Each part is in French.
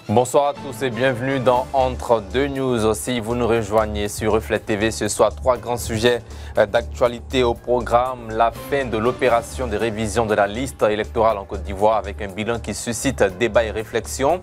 Bonsoir à tous et bienvenue dans Entre deux News. Si vous nous rejoignez sur Reflet TV ce soir, trois grands sujets d'actualité au programme. La fin de l'opération de révision de la liste électorale en Côte d'Ivoire avec un bilan qui suscite débat et réflexion.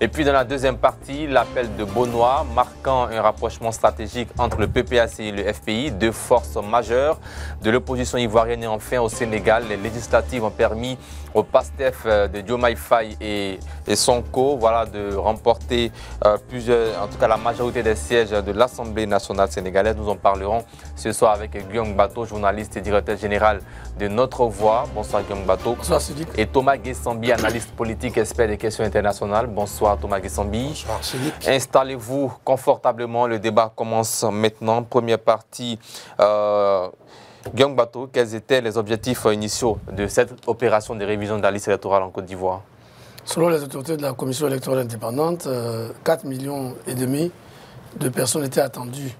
Et puis dans la deuxième partie, l'appel de Benoît marquant un rapprochement stratégique entre le PPACI et le FPI, deux forces majeures de l'opposition ivoirienne. Et enfin au Sénégal, les législatives ont permis au PASTEF de Diomaye Faye et Sonko de remporter en tout cas la majorité des sièges de l'Assemblée nationale sénégalaise. Nous en parlerons ce soir avec Guillaume Bato, journaliste et directeur général de Notre Voix. Bonsoir Guillaume Bato. Bonsoir Cédric. Et Thomas Guessambi, analyste politique, expert des questions internationales. Bonsoir Thomas Guessambi. Bonsoir Cédric. Installez-vous confortablement, le débat commence maintenant. Première partie. Guillaume Bato, quels étaient les objectifs initiaux de cette opération de révision de la liste électorale en Côte d'Ivoire? Selon les autorités de la Commission électorale indépendante, 4,5 millions de personnes étaient attendues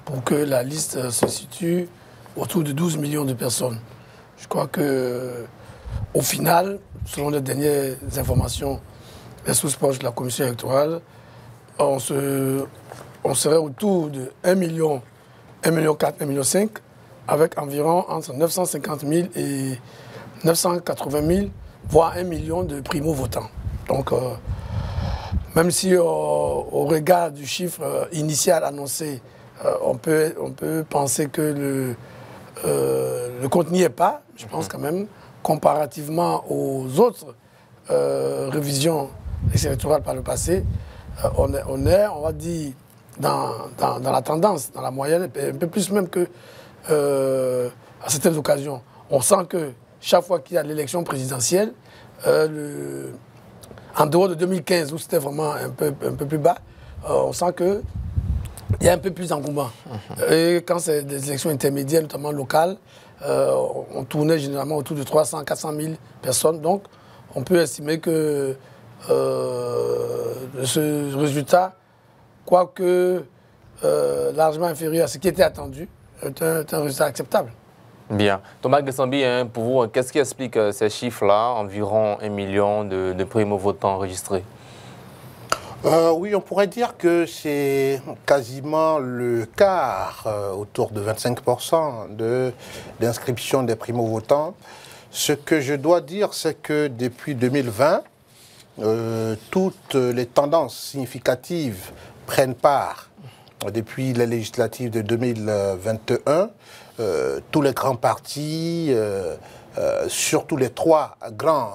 pour que la liste se situe autour de 12 millions de personnes. Je crois qu'au final, selon les dernières informations des sources proches de la Commission électorale, on serait autour de 1 million, 1,4 million, 1,5 million, avec environ entre 950 000 et 980 000, voire 1 million de primo-votants. Donc, même si au regard du chiffre initial annoncé, on peut penser que le compte n'y est pas, je pense quand même, comparativement aux autres révisions électorales par le passé, on va dire, dans la tendance, dans la moyenne, un peu plus même que à certaines occasions. On sent que chaque fois qu'il y a l'élection présidentielle, en dehors de 2015, où c'était vraiment un peu plus bas, on sent qu'il y a un peu plus d'engouement. Et quand c'est des élections intermédiaires, notamment locales, on tournait généralement autour de 300 400 000 personnes. Donc, on peut estimer que ce résultat, quoique largement inférieur à ce qui était attendu, est un résultat acceptable. Bien. Thomas Guessambi, pour vous, qu'est-ce qui explique ces chiffres-là, environ 1 million de primo-votants enregistrés? Oui, on pourrait dire que c'est quasiment le quart, autour de 25% d'inscription des primo-votants. Ce que je dois dire, c'est que depuis 2020, toutes les tendances significatives prennent part. Depuis les législatives de 2021, tous les grands partis, surtout les trois grands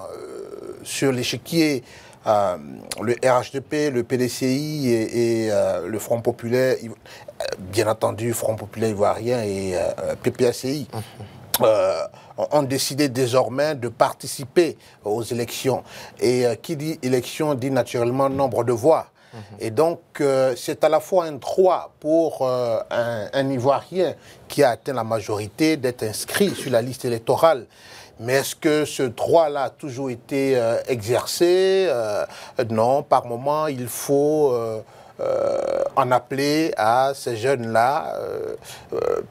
sur l'échiquier, le RHDP, le PDCI et le Front populaire, bien entendu Front populaire ivoirien et PPACI, ont décidé désormais de participer aux élections. Et qui dit élection dit naturellement nombre de voix. Et donc, c'est à la fois un droit pour un Ivoirien qui a atteint la majorité d'être inscrit sur la liste électorale. Mais est-ce que ce droit-là a toujours été exercé? Non, par moment, il faut en appeler à ces jeunes-là,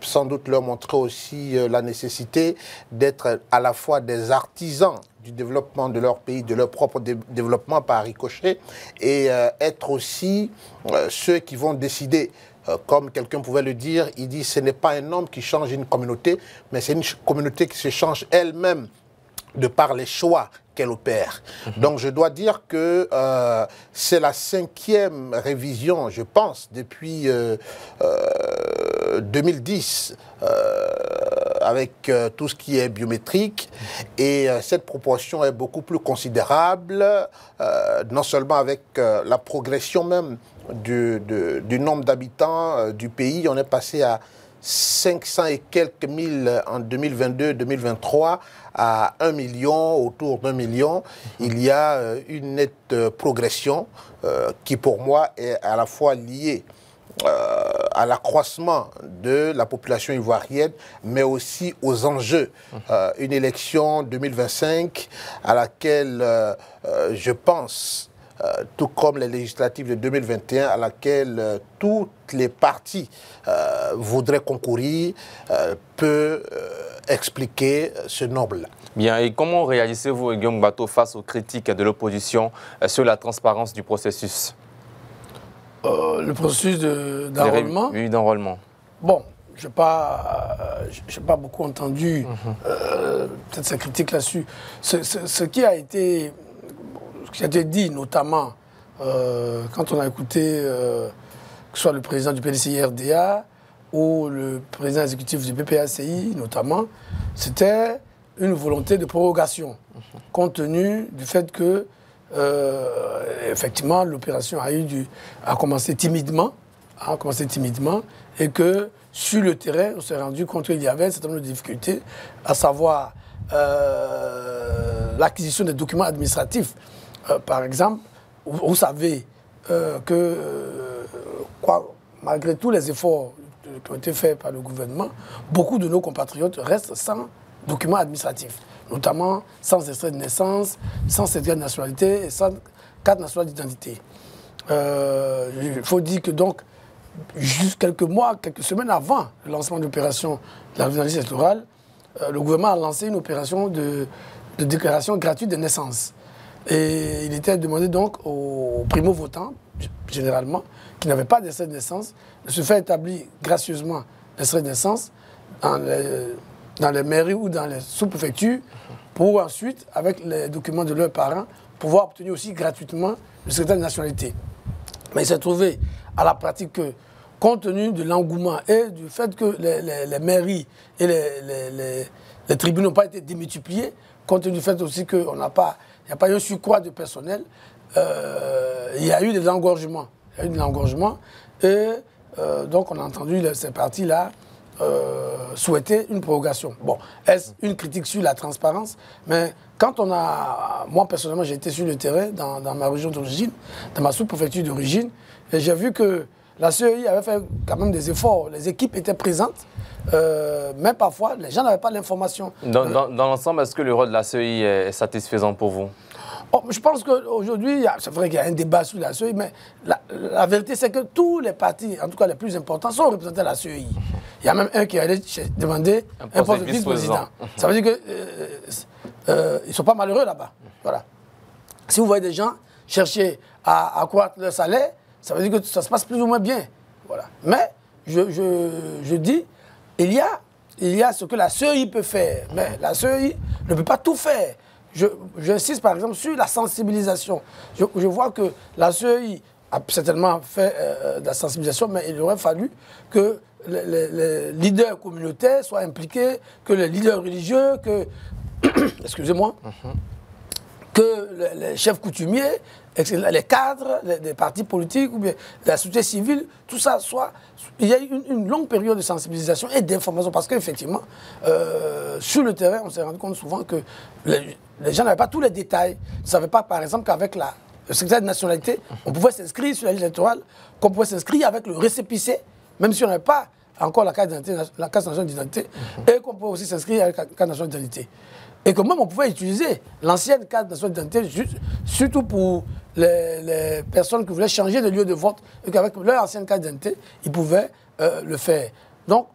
sans doute leur montrer aussi la nécessité d'être à la fois des artisans du développement de leur pays, de leur propre développement par ricochet, et être aussi ceux qui vont décider. Comme quelqu'un pouvait le dire, il dit ce n'est pas un homme qui change une communauté, mais c'est une communauté qui se change elle-même de par les choix qu'elle opère. Donc je dois dire que c'est la 5e révision, je pense, depuis 2010, avec tout ce qui est biométrique. Et cette proportion est beaucoup plus considérable, non seulement avec la progression même du nombre d'habitants du pays. On est passé à 500 et quelques mille en 2022-2023 à 1 million, autour d'1 million. Il y a une nette progression qui pour moi est à la fois liée à l'accroissement de la population ivoirienne, mais aussi aux enjeux. Une élection 2025 à laquelle je pense, tout comme les législatives de 2021, à laquelle toutes les partis voudraient concourir, peut expliquer ce noble. Bien, et comment réagissez-vous, Guillaume Bato, face aux critiques de l'opposition sur la transparence du processus? Le processus d'enrôlement? Oui, d'enrôlement. Bon, je n'ai pas beaucoup entendu peut-être ces critiques là-dessus. Ce qui a été dit, notamment quand on a écouté que ce soit le président du PDCI-RDA ou le président exécutif du BPACI, notamment, c'était une volonté de prorogation, compte tenu du fait que, effectivement, l'opération a commencé timidement, et que sur le terrain, on s'est rendu compte qu'il y avait un certain nombre de difficultés, à savoir l'acquisition des documents administratifs. Par exemple, vous savez que, malgré tous les efforts qui ont été faits par le gouvernement, beaucoup de nos compatriotes restent sans documents administratifs, notamment sans extrait de naissance, sans certificat de nationalité et sans carte nationale d'identité. Il faut dire que donc, juste quelques mois, quelques semaines avant le lancement de l'opération de la liste électorale, le gouvernement a lancé une opération de déclaration gratuite de naissance. Et il était demandé donc aux primo-votants, généralement, qui n'avaient pas d'extrait de naissance, de se faire établir gracieusement l'extrait de naissance dans les mairies ou dans les sous-préfectures pour ensuite, avec les documents de leurs parents, pouvoir obtenir aussi gratuitement le certificat de nationalité. Mais il s'est trouvé à la pratique que, compte tenu de l'engouement et du fait que les mairies et les tribunaux n'ont pas été démultipliés, compte tenu du fait aussi qu'il n'y a pas eu un surcroît de personnel, il y a eu des engorgements. Et donc on a entendu ces partis-là souhaiter une prorogation. Bon, est-ce une critique sur la transparence? Mais quand moi personnellement j'ai été sur le terrain dans ma région d'origine, dans ma sous-préfecture d'origine, et j'ai vu que la CEI avait fait quand même des efforts, les équipes étaient présentes, mais parfois les gens n'avaient pas l'information. Dans l'ensemble, est-ce que le rôle de la CEI est satisfaisant pour vous? Je pense qu'aujourd'hui, c'est vrai qu'il y a un débat sur la CEI, mais la vérité, c'est que tous les partis, en tout cas les plus importants, sont représentés à la CEI. Il y a même un qui allait demander un poste de vice-président. Ça veut dire qu'ils ne sont pas malheureux là-bas. Voilà. Si vous voyez des gens chercher à accroître leur salaire, ça veut dire que ça se passe plus ou moins bien. Voilà. Mais je dis, il y a ce que la CEI peut faire, mais la CEI ne peut pas tout faire. J'insiste par exemple sur la sensibilisation. Je vois que la CEI a certainement fait de la sensibilisation, mais il aurait fallu que les leaders communautaires soient impliqués, que les leaders religieux, que, excusez-moi, que les chefs coutumiers, les cadres des partis politiques ou bien la société civile, tout ça soit... Il y a eu une longue période de sensibilisation et d'information parce qu'effectivement, sur le terrain, on s'est rendu compte souvent que les gens n'avaient pas tous les détails. Ils ne savaient pas, par exemple, qu'avec le secrétaire de nationalité, on pouvait s'inscrire sur la liste électorale, qu'on pouvait s'inscrire avec le récépissé, même si on n'avait pas encore la carte nationale d'identité, et qu'on pouvait aussi s'inscrire avec la carte nationale d'identité. Et que même on pouvait utiliser l'ancienne carte nationale d'identité, surtout pour les personnes qui voulaient changer de lieu de vote, et qu'avec leur ancienne carte d'identité, ils pouvaient le faire. Donc,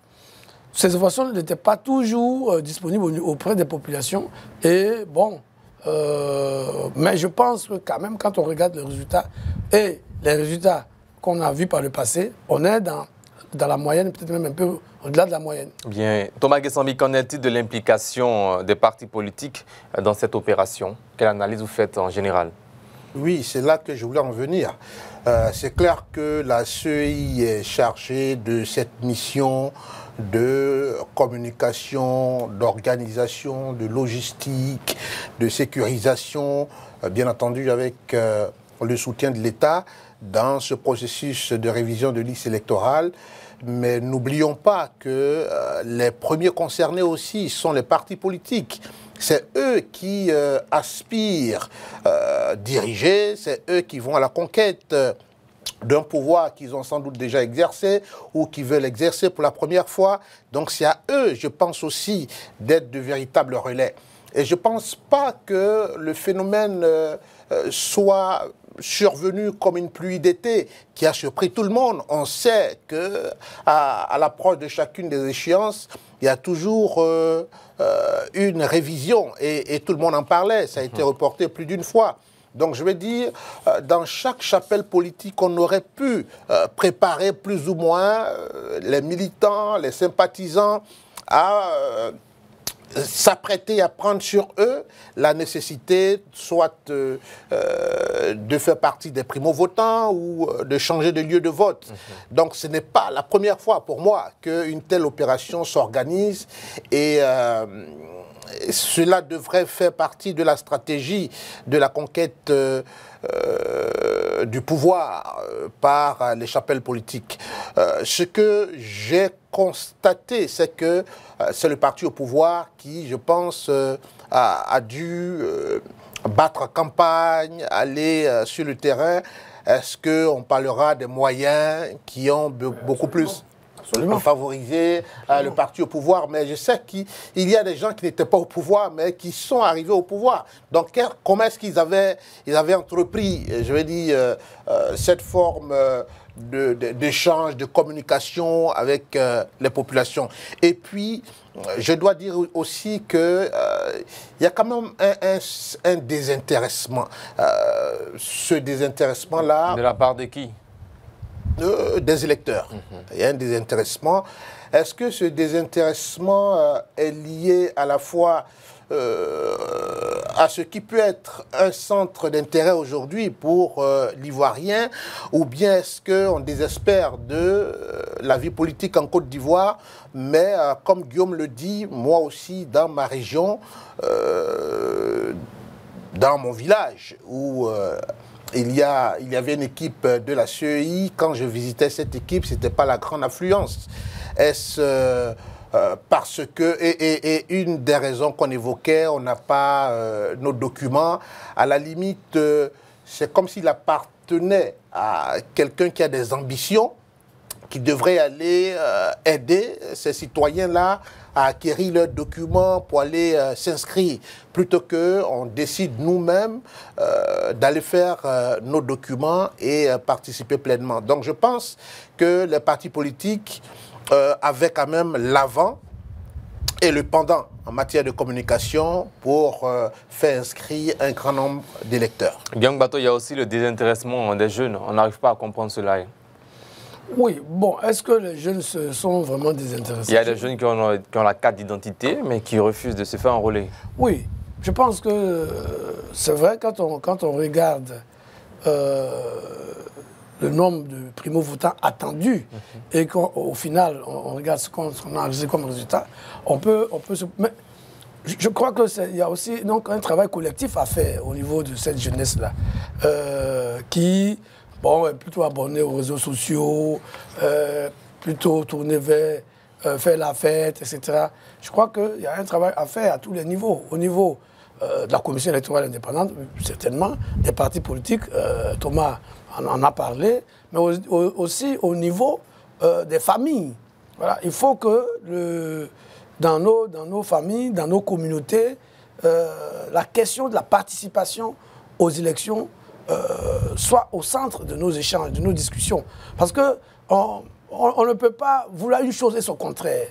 ces informations n'étaient pas toujours disponibles auprès des populations. Et bon, mais je pense que quand même, quand on regarde les résultats, et les résultats qu'on a vus par le passé, on est dans la moyenne, peut-être même un peu au-delà de la moyenne. Bien. Thomas Guessambi, qu'en est-il de l'implication des partis politiques dans cette opération? Quelle analyse vous faites en général? Oui, c'est là que je voulais en venir. C'est clair que la CEI est chargée de cette mission de communication, d'organisation, de logistique, de sécurisation, bien entendu avec le soutien de l'État dans ce processus de révision de liste électorale. Mais n'oublions pas que les premiers concernés aussi sont les partis politiques. C'est eux qui aspirent diriger, c'est eux qui vont à la conquête d'un pouvoir qu'ils ont sans doute déjà exercé ou qui veulent exercer pour la première fois. Donc c'est à eux, je pense aussi, d'être de véritables relais. Et je ne pense pas que le phénomène soit survenu comme une pluie d'été qui a surpris tout le monde. On sait qu'à l'approche de chacune des échéances, il y a toujours une révision et tout le monde en parlait. Ça a été reporté plus d'une fois. Donc je veux dire, dans chaque chapelle politique, on aurait pu préparer plus ou moins les militants, les sympathisants à s'apprêter à prendre sur eux la nécessité soit de faire partie des primo-votants ou de changer de lieu de vote. Donc ce n'est pas la première fois pour moi qu'une telle opération s'organise et cela devrait faire partie de la stratégie de la conquête du pouvoir par les chapelles politiques. Ce que j'ai constaté, c'est que c'est le parti au pouvoir qui, je pense, a dû battre campagne, aller sur le terrain. Est-ce qu'on parlera des moyens qui ont beaucoup plus favoriser le parti au pouvoir, mais je sais qu'il y a des gens qui n'étaient pas au pouvoir, mais qui sont arrivés au pouvoir. Donc, comment est-ce qu'ils avaient entrepris, je vais dire, cette forme d'échange, de communication avec les populations. Et puis, je dois dire aussi qu'il y a quand même un désintéressement. Ce désintéressement-là... De la part de qui ? Des électeurs. Il y a un désintéressement. Est-ce que ce désintéressement est lié à la fois à ce qui peut être un centre d'intérêt aujourd'hui pour l'Ivoirien, ou bien est-ce qu'on désespère de la vie politique en Côte d'Ivoire, mais comme Guillaume le dit, moi aussi dans ma région, dans mon village, où... il y avait une équipe de la CEI. Quand je visitais cette équipe, ce n'était pas la grande affluence. Est-ce parce que... Et une des raisons qu'on évoquait, on n'a pas nos documents. À la limite, c'est comme s'il appartenait à quelqu'un qui a des ambitions, qui devrait aller aider ces citoyens-là à acquérir leurs documents pour aller s'inscrire, plutôt qu'on décide nous-mêmes d'aller faire nos documents et participer pleinement. Donc je pense que les partis politiques avaient quand même l'avant et le pendant en matière de communication pour faire inscrire un grand nombre d'électeurs. Gang Bato, il y a aussi le désintéressement des jeunes. On n'arrive pas à comprendre cela. Oui, bon, est-ce que les jeunes se sont vraiment désintéressés? Il y a des jeunes qui ont la carte d'identité, mais qui refusent de se faire enrôler. Oui, je pense que c'est vrai, quand on regarde le nombre de primo-votants attendus et qu'au final, on regarde ce qu'on a enregistré comme résultat, on peut se... Mais je crois qu'il y a aussi donc, un travail collectif à faire au niveau de cette jeunesse-là, qui... Bon, plutôt abonné aux réseaux sociaux, plutôt tourné vers faire la fête, etc. Je crois qu'il y a un travail à faire à tous les niveaux. Au niveau de la Commission électorale indépendante, certainement, des partis politiques, Thomas en a parlé, mais aussi au niveau des familles. Voilà. Il faut que dans nos familles, dans nos communautés, la question de la participation aux élections soit au centre de nos échanges, de nos discussions. Parce qu'on ne peut pas vouloir une chose et son contraire.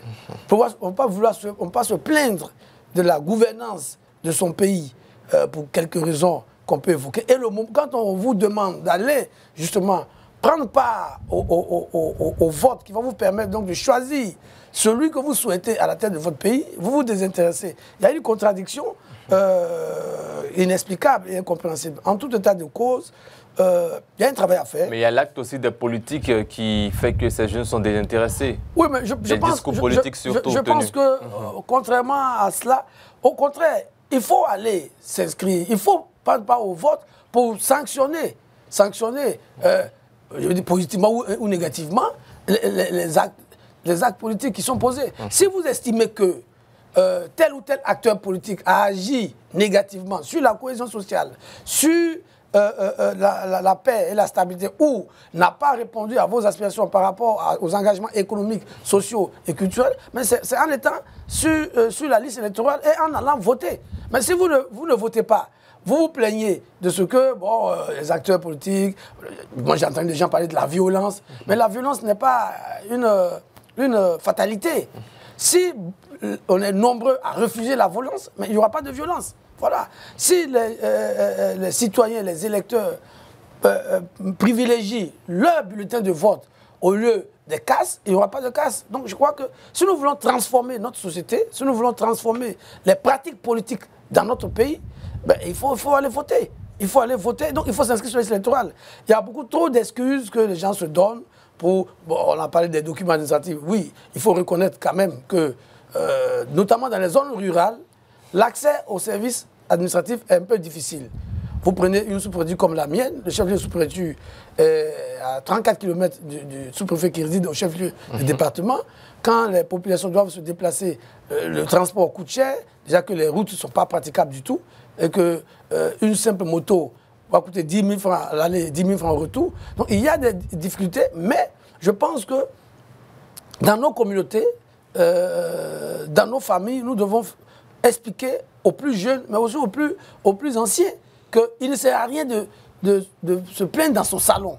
On ne peut pas se plaindre de la gouvernance de son pays pour quelques raisons qu'on peut évoquer. Et quand on vous demande d'aller justement prendre part au vote qui va vous permettre donc de choisir celui que vous souhaitez à la tête de votre pays, vous vous désintéressez. Il y a une contradiction inexplicable et incompréhensible. En tout état de cause, il y a un travail à faire. Mais il y a l'acte aussi des politiques qui fait que ces jeunes sont désintéressés. Oui, mais je pense que, contrairement à cela, au contraire, il faut aller s'inscrire. Il faut prendre part au vote pour sanctionner, je veux dire positivement ou négativement, les actes politiques qui sont posés. Si vous estimez que tel ou tel acteur politique a agi négativement sur la cohésion sociale, sur la paix et la stabilité, ou n'a pas répondu à vos aspirations par rapport aux engagements économiques, sociaux et culturels, mais c'est en étant sur la liste électorale et en allant voter. Mais si vous ne votez pas, vous vous plaignez de ce que bon, les acteurs politiques, moi j'ai entendu des gens parler de la violence, mais la violence n'est pas une fatalité. Si on est nombreux à refuser la violence, mais il n'y aura pas de violence. Voilà. Si les citoyens, les électeurs privilégient leur bulletin de vote au lieu des casses, il n'y aura pas de casse. Donc je crois que si nous voulons transformer notre société, si nous voulons transformer les pratiques politiques dans notre pays, ben, il faut aller voter. Il faut aller voter, donc il faut s'inscrire sur la liste électorale. Il y a beaucoup trop d'excuses que les gens se donnent pour... Bon, on a parlé des documents administratifs. Oui, il faut reconnaître quand même que, notamment dans les zones rurales, l'accès aux services administratifs est un peu difficile. Vous prenez une sous-préfecture comme la mienne, le chef-lieu de sous-préfecture est à 34 km du sous-préfet qui réside au chef-lieu du département. Quand les populations doivent se déplacer, le transport coûte cher, déjà que les routes ne sont pas praticables du tout, et qu'une simple moto va coûter 10 000 francs à l'aller, 10 000 francs au retour. Donc il y a des difficultés, mais je pense que dans nos communautés, dans nos familles, nous devons expliquer aux plus jeunes, mais aussi aux plus anciens, qu'il ne sert à rien de se plaindre dans son salon.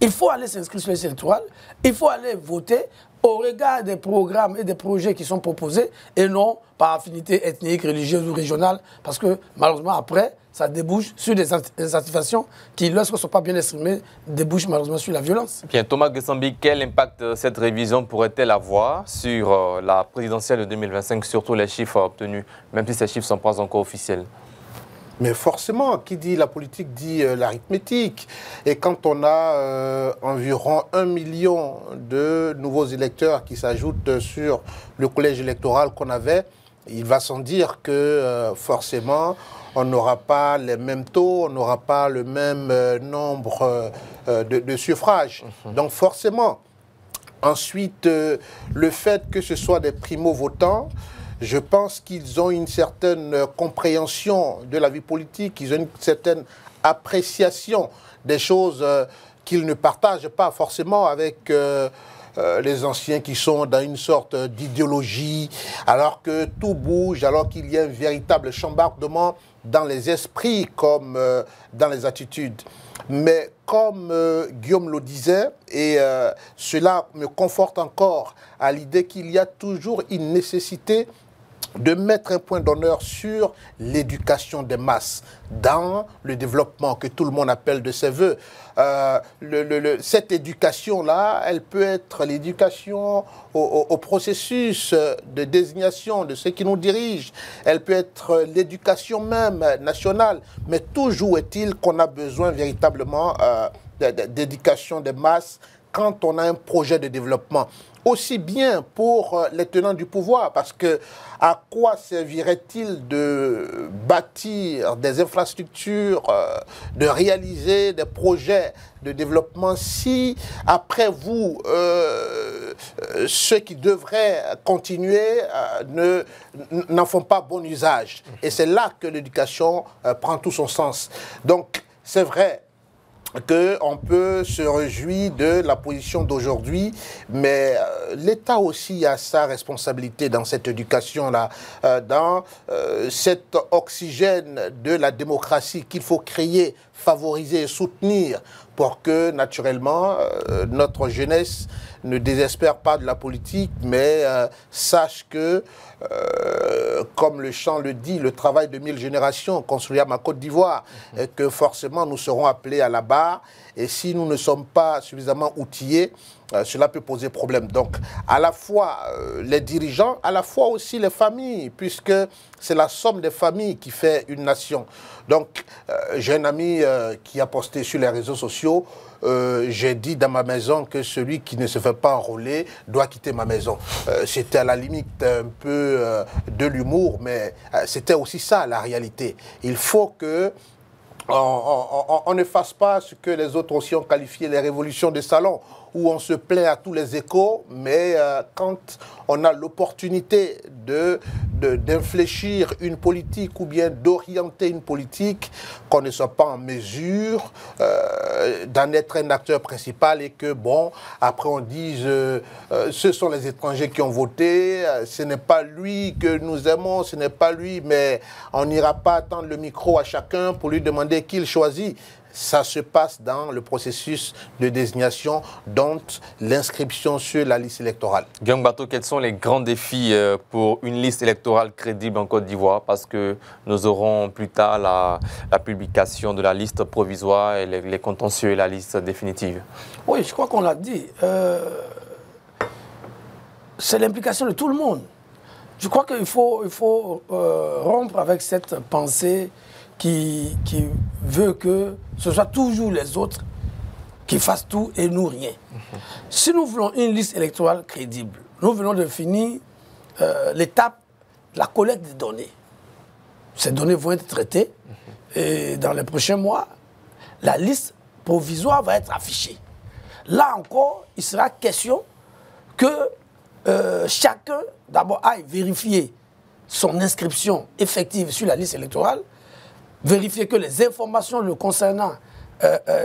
Il faut aller s'inscrire sur les listes électorales, il faut aller voter au regard des programmes et des projets qui sont proposés et non par affinité ethnique, religieuse ou régionale, parce que malheureusement après, ça débouche sur des satisfactions qui, lorsqu'elles ne sont pas bien exprimées, débouchent malheureusement sur la violence. Bien, Thomas Gessambi, quel impact cette révision pourrait-elle avoir sur la présidentielle de 2025, surtout les chiffres obtenus, même si ces chiffres ne sont pas encore officiels? Mais forcément, qui dit la politique dit l'arithmétique. Et quand on a environ 1 million de nouveaux électeurs qui s'ajoutent sur le collège électoral qu'on avait, il va sans dire que forcément, on n'aura pas les mêmes taux, on n'aura pas le même nombre de suffrages. Donc forcément, ensuite, le fait que ce soit des primo-votants, je pense qu'ils ont une certaine compréhension de la vie politique, ils ont une certaine appréciation des choses qu'ils ne partagent pas forcément avec les anciens qui sont dans une sorte d'idéologie, alors que tout bouge, alors qu'il y a un véritable chambardement dans les esprits comme dans les attitudes. Mais comme Guillaume le disait, et cela me conforte encore à l'idée qu'il y a toujours une nécessité de mettre un point d'honneur sur l'éducation des masses dans le développement que tout le monde appelle de ses voeux. Cette éducation-là, elle peut être l'éducation au processus de désignation de ceux qui nous dirigent. Elle peut être l'éducation même nationale. Mais toujours est-il qu'on a besoin véritablement d'éducation des masses quand on a un projet de développement. Aussi bien pour les tenants du pouvoir, parce que à quoi servirait-il de bâtir des infrastructures, de réaliser des projets de développement si, après vous, ceux qui devraient continuer n'en font pas bon usage. Et c'est là que l'éducation prend tout son sens. Donc, c'est vrai qu'on peut se réjouir de la position d'aujourd'hui, mais l'État aussi a sa responsabilité dans cette éducation-là, dans cet oxygène de la démocratie qu'il faut créer, favoriser et soutenir pour que, naturellement, notre jeunesse ne désespère pas de la politique, mais sache que, comme le chant le dit, le travail de 1000 générations construira ma Côte d'Ivoire, et que forcément nous serons appelés à la barre, et si nous ne sommes pas suffisamment outillés, cela peut poser problème. Donc, à la fois les dirigeants, à la fois aussi les familles, puisque c'est la somme des familles qui fait une nation. Donc, j'ai un ami qui a posté sur les réseaux sociaux, j'ai dit dans ma maison que celui qui ne se fait pas enrôler doit quitter ma maison. C'était à la limite un peu de l'humour, mais c'était aussi ça la réalité. Il faut que on ne fasse pas ce que les autres aussi ont qualifié les révolutions de salon, où on se plaint à tous les échos, mais quand on a l'opportunité d'infléchir une politique ou bien d'orienter une politique, qu'on ne soit pas en mesure d'en être un acteur principal et que, bon, après on dise ce sont les étrangers qui ont voté, ce n'est pas lui que nous aimons, ce n'est pas lui, mais on n'ira pas tendre le micro à chacun pour lui demander qui il choisit. Ça se passe dans le processus de désignation, dont l'inscription sur la liste électorale. Guillaume Bato, quels sont les grands défis pour une liste électorale crédible en Côte d'Ivoire? Parce que nous aurons plus tard la publication de la liste provisoire et les contentieux et la liste définitive. Oui, je crois qu'on l'a dit. C'est l'implication de tout le monde. Je crois qu'il faut rompre avec cette pensée qui veut que ce soit toujours les autres qui fassent tout et nous rien. Si nous voulons une liste électorale crédible, nous venons de finir l'étape de la collecte des données. Ces données vont être traitées et dans les prochains mois, la liste provisoire va être affichée. Là encore, il sera question que chacun d'abord aille vérifier son inscription effective sur la liste électorale, vérifier que les informations le concernant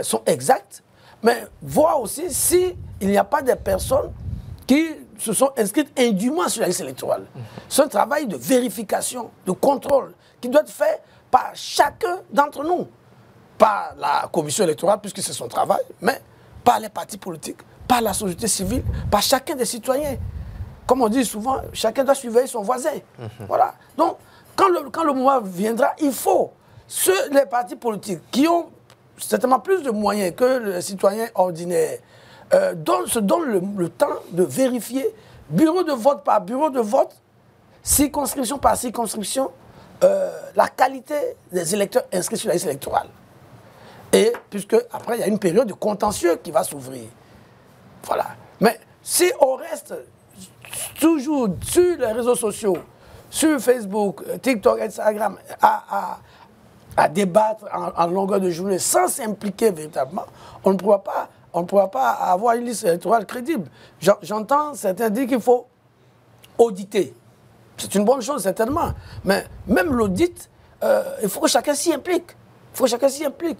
sont exactes, mais voir aussi s'il n'y a pas des personnes qui se sont inscrites indûment sur la liste électorale. C'est un travail de vérification, de contrôle, qui doit être fait par chacun d'entre nous. Par la commission électorale, puisque c'est son travail, mais par les partis politiques, par la société civile, par chacun des citoyens. Comme on dit souvent, chacun doit surveiller son voisin. Voilà. Donc, quand le moment viendra, il faut les partis politiques qui ont certainement plus de moyens que les citoyens ordinaires se donnent le temps de vérifier, bureau de vote par bureau de vote, circonscription par circonscription, la qualité des électeurs inscrits sur la liste électorale. Et puisque après il y a une période de contentieux qui va s'ouvrir. Voilà. Mais si on reste toujours sur les réseaux sociaux, sur Facebook, TikTok, Instagram, à débattre en longueur de journée sans s'impliquer véritablement, on ne pourra pas avoir une liste électorale crédible. J'entends certains dire qu'il faut auditer. C'est une bonne chose, certainement. Mais même l'audit, il faut que chacun s'y implique. Il faut que chacun s'y implique.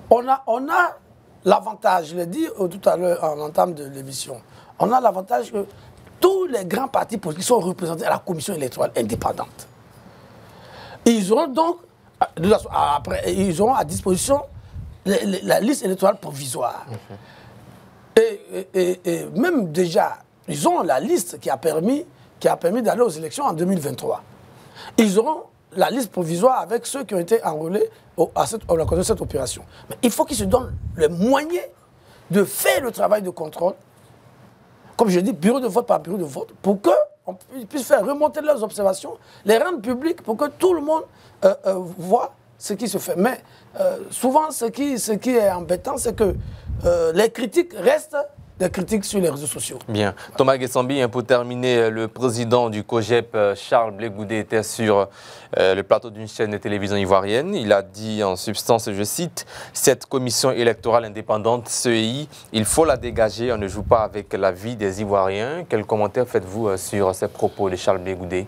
On a l'avantage, je l'ai dit tout à l'heure en entame de l'émission, on a l'avantage que tous les grands partis politiques sont représentés à la commission électorale indépendante. Ils auront donc, après, ils auront à disposition la liste électorale provisoire. Et même déjà, ils ont la liste qui a permis d'aller aux élections en 2023. Ils auront la liste provisoire avec ceux qui ont été enrôlés à cette opération. Mais il faut qu'ils se donnent les moyens de faire le travail de contrôle, comme je dis, bureau de vote par bureau de vote, pour qu'on puisse faire remonter leurs observations, les rendre publiques, pour que tout le monde voit ce qui se fait. Mais souvent, ce qui est embêtant, c'est que les critiques restent des critiques sur les réseaux sociaux. Bien. Thomas Guessambi, pour terminer, le président du COGEP, Charles Blé Goudé, était sur le plateau d'une chaîne de télévision ivoirienne. Il a dit en substance, je cite, « Cette commission électorale indépendante, CEI, il faut la dégager, on ne joue pas avec la vie des Ivoiriens. » Quel commentaire faites-vous sur ces propos de Charles Blé Goudé?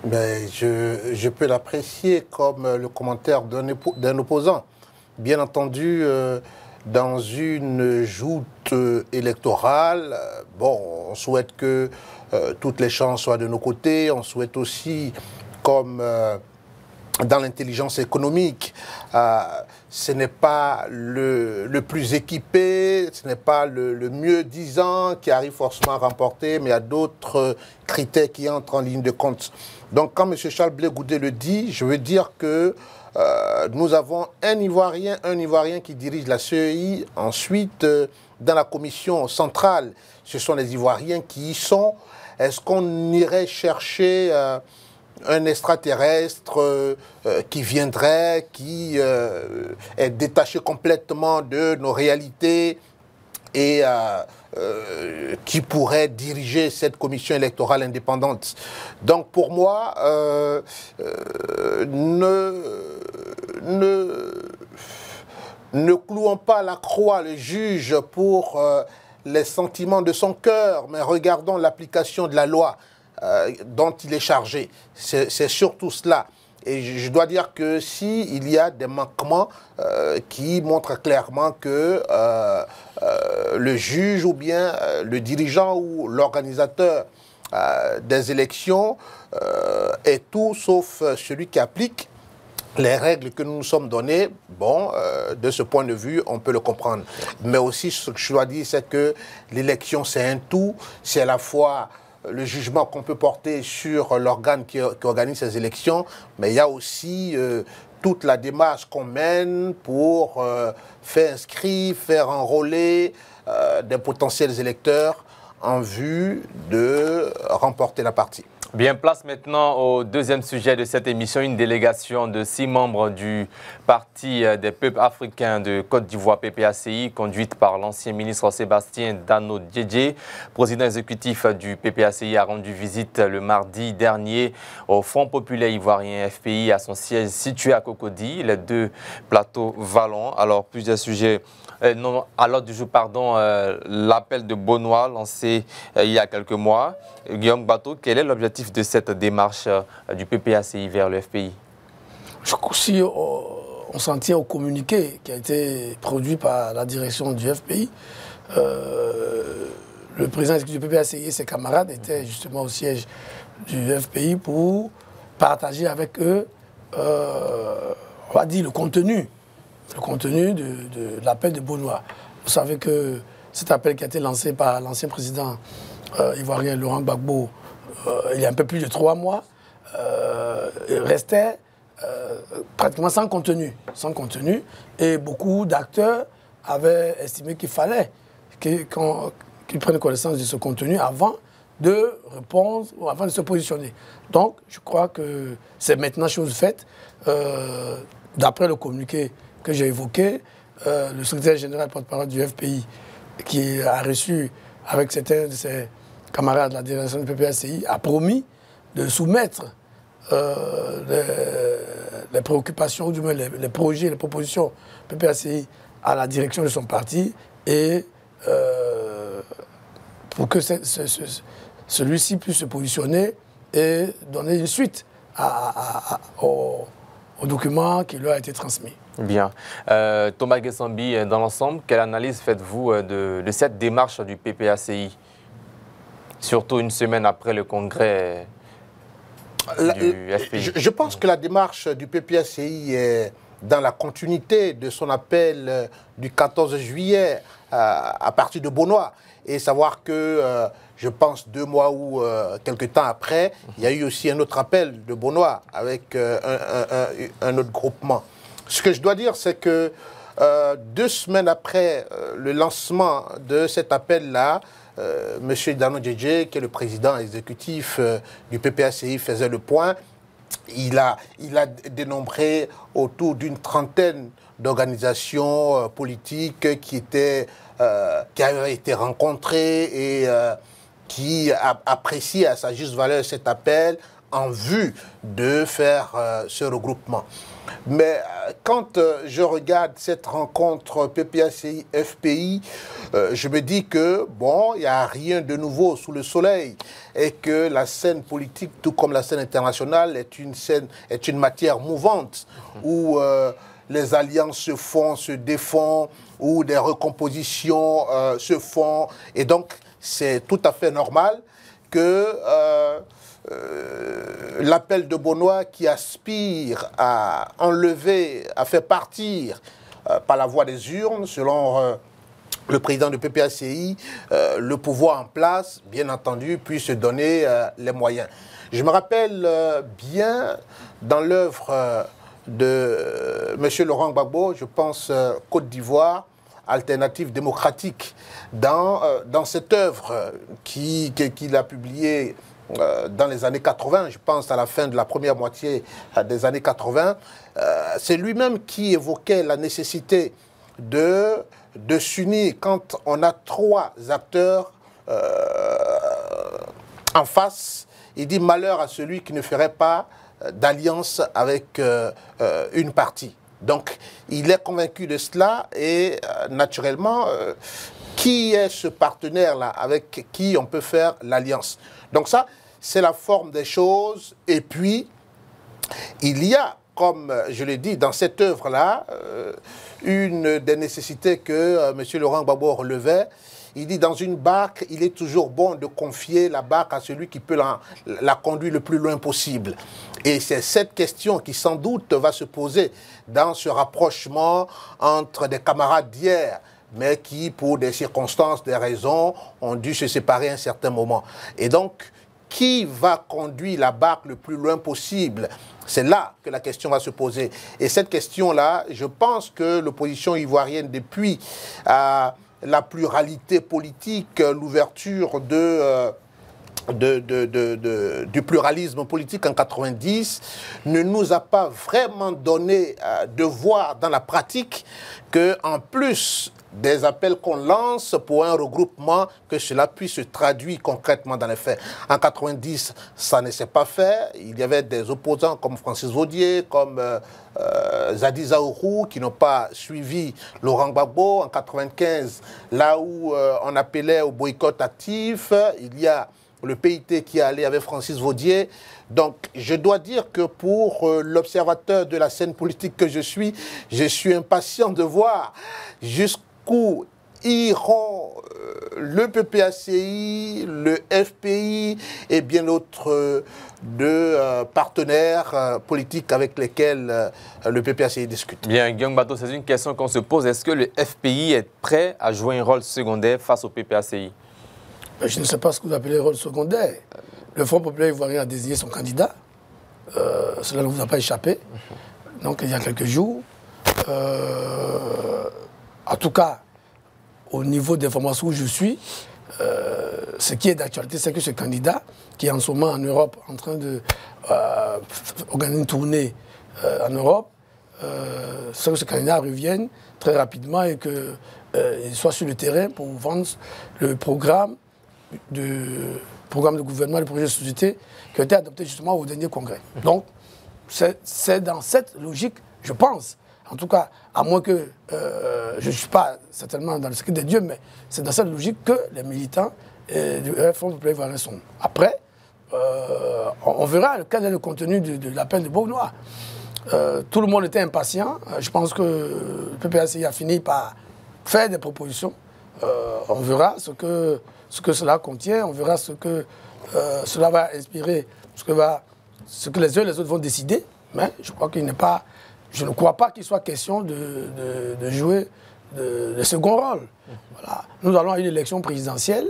Ben, je peux l'apprécier comme le commentaire d'un opposant. Bien entendu, dans une joute électorale, bon, on souhaite que toutes les chances soient de nos côtés. On souhaite aussi, comme dans l'intelligence économique, ce n'est pas le plus équipé, ce n'est pas le mieux disant qui arrive forcément à remporter, mais il y a d'autres critères qui entrent en ligne de compte. Donc quand M. Charles Blé Goudé le dit, je veux dire que nous avons un Ivoirien qui dirige la CEI. Ensuite, dans la commission centrale, ce sont les Ivoiriens qui y sont. Est-ce qu'on irait chercher un extraterrestre qui viendrait, qui est détaché complètement de nos réalités et qui pourrait diriger cette commission électorale indépendante? Donc pour moi, ne clouons pas la croix, le juge, pour les sentiments de son cœur, mais regardons l'application de la loi dont il est chargé. C'est surtout cela. Et je dois dire que s'il y a des manquements qui montrent clairement que le juge ou bien le dirigeant ou l'organisateur des élections est tout sauf celui qui applique les règles que nous nous sommes données, bon, de ce point de vue, on peut le comprendre. Mais aussi, ce que je dois dire, c'est que l'élection, c'est un tout. C'est à la fois le jugement qu'on peut porter sur l'organe qui organise ces élections, mais il y a aussi toute la démarche qu'on mène pour faire inscrire, faire enrôler des potentiels électeurs en vue de remporter la partie. Bien, place maintenant au deuxième sujet de cette émission, une délégation de 6 membres du Parti des peuples africains de Côte d'Ivoire, PPACI, conduite par l'ancien ministre Sébastien Dano Djedje, président exécutif du PPACI, a rendu visite le mardi dernier au Front populaire ivoirien FPI à son siège situé à Cocody, les 2 plateaux vallons. Alors, plusieurs sujets. À l'ordre du jour, pardon, l'appel de Bonois lancé il y a quelques mois. Guillaume Bateau, quel est l'objectif de cette démarche du PPACI vers le FPI? Si on s'en tient au communiqué qui a été produit par la direction du FPI, le président du PPACI et ses camarades étaient justement au siège du FPI pour partager avec eux, on va dire, le contenu de l'appel de Bonois. Vous savez que cet appel qui a été lancé par l'ancien président ivoirien Laurent Gbagbo il y a un peu plus de 3 mois, restait pratiquement sans contenu. Et beaucoup d'acteurs avaient estimé qu'il fallait qu'ils prennent connaissance de ce contenu avant de répondre ou avant de se positionner. Donc, je crois que c'est maintenant chose faite. D'après le communiqué que j'ai évoqué, le secrétaire général porte-parole du FPI, qui a reçu avec certains de ses camarades de la direction du PPACI, a promis de soumettre les préoccupations, ou du moins les projets, les propositions PPACI à la direction de son parti, et pour que celui-ci puisse se positionner et donner une suite au document qui lui a été transmis. Bien. Thomas Gessambi, dans l'ensemble, quelle analyse faites-vous de cette démarche du PPACI, surtout une semaine après le congrès du FPI? Je pense que la démarche du PPACI est dans la continuité de son appel du 14 juillet à partir de Bonois. Et savoir que, je pense, 2 mois ou quelques temps après, il y a eu aussi un autre appel de Bonois avec un autre groupement. Ce que je dois dire, c'est que 2 semaines après le lancement de cet appel-là, M. Dano Djedje, qui est le président exécutif du PPACI, faisait le point. Il a dénombré autour d'une trentaine d'organisations politiques qui avaient été rencontrées et qui apprécient à sa juste valeur cet appel en vue de faire ce regroupement. Mais quand je regarde cette rencontre PPACI-FPI, je me dis que, bon, il n'y a rien de nouveau sous le soleil et que la scène politique, tout comme la scène internationale, est une matière mouvante où les alliances se font, se défont, où des recompositions se font. Et donc, c'est tout à fait normal que l'appel de Bonois qui aspire à enlever, à faire partir par la voie des urnes, selon le président du PPACI, le pouvoir en place, bien entendu, puisse se donner les moyens. Je me rappelle bien dans l'œuvre de M. Laurent Gbagbo, je pense Côte d'Ivoire, alternative démocratique, dans cette œuvre qu'il a publiée dans les années 80, je pense à la fin de la première moitié des années 80, c'est lui-même qui évoquait la nécessité de s'unir quand on a 3 acteurs en face. Il dit malheur à celui qui ne ferait pas d'alliance avec une partie. Donc, il est convaincu de cela et naturellement, qui est ce partenaire-là avec qui on peut faire l'alliance. Donc ça, c'est la forme des choses. Et puis, il y a, comme je l'ai dit, dans cette œuvre-là, une des nécessités que M. Laurent Gbagbo relevait. Il dit, dans une barque, il est toujours bon de confier la barque à celui qui peut la conduire le plus loin possible. Et c'est cette question qui, sans doute, va se poser dans ce rapprochement entre des camarades d'hier, mais qui, pour des circonstances, des raisons, ont dû se séparer à un certain moment. Et donc, qui va conduire la barque le plus loin possible? C'est là que la question va se poser. Et cette question-là, je pense que l'opposition ivoirienne, depuis la pluralité politique, l'ouverture du pluralisme politique en 90, ne nous a pas vraiment donné de voir dans la pratique qu'en plus des appels qu'on lance pour un regroupement, que cela puisse se traduire concrètement dans les faits. En 90, ça ne s'est pas fait. Il y avait des opposants comme Francis Vaudier, comme Zadi Zaourou, qui n'ont pas suivi Laurent Gbagbo. En 95, là où on appelait au boycott actif, il y a le PIT qui est allé avec Francis Vaudier. Donc, je dois dire que pour l'observateur de la scène politique que je suis impatient de voir jusqu'où iront le PPACI, le FPI et bien d'autres partenaires politiques avec lesquels le PPACI discute. Bien, Guillaume Bato, c'est une question qu'on se pose. Est-ce que le FPI est prêt à jouer un rôle secondaire face au PPACI? Je ne sais pas ce que vous appelez rôle secondaire. Le Front populaire ivoirien a désigné son candidat. Cela ne vous a pas échappé. Donc, il y a quelques jours. En tout cas, au niveau des formations où je suis, ce qui est d'actualité, c'est que ce candidat, qui est en ce moment en Europe, en train d'organiser une tournée en Europe, c'est que ce candidat revienne très rapidement et qu'il soit sur le terrain pour vendre le programme de gouvernement, le projet de société qui a été adopté justement au dernier congrès. Donc, c'est dans cette logique, je pense, en tout cas, à moins que je ne suis pas certainement dans le secret des dieux, mais c'est dans cette logique que les militants du Front populaire ivoirien sont. Après, on verra quel est le contenu de l'appel de Beaunois. Tout le monde était impatient. Je pense que le PPACI a fini par faire des propositions. On verra ce que cela contient, on verra ce que cela va inspirer, ce que les uns et les autres vont décider. Mais je crois qu'il n'est pas, je ne crois pas qu'il soit question de jouer le second rôle. Voilà. Nous allons à une élection présidentielle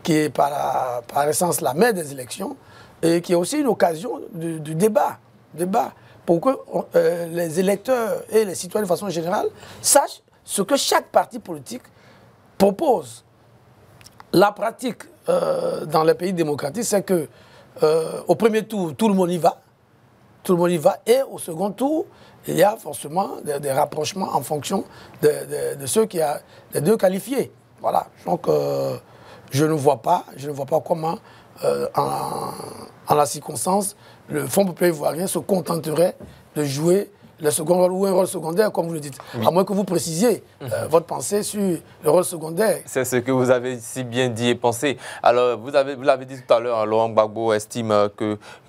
qui est par essence la mère des élections et qui est aussi une occasion du débat pour que les électeurs et les citoyens de façon générale sachent ce que chaque parti politique propose. La pratique dans les pays démocratiques, c'est que au premier tour, tout le monde y va. Tout le monde y va. Et au second tour, il y a forcément des rapprochements en fonction de ceux qui a les deux qualifiés. Voilà. Donc, je ne vois pas comment, en la circonstance, le Front populaire ivoirien se contenterait de jouer le second rôle ou un rôle secondaire, comme vous le dites. Oui. À moins que vous précisiez votre pensée sur le rôle secondaire. C'est ce que vous avez si bien dit et pensé. Alors, vous l'avez dit tout à l'heure, Laurent Gbagbo estime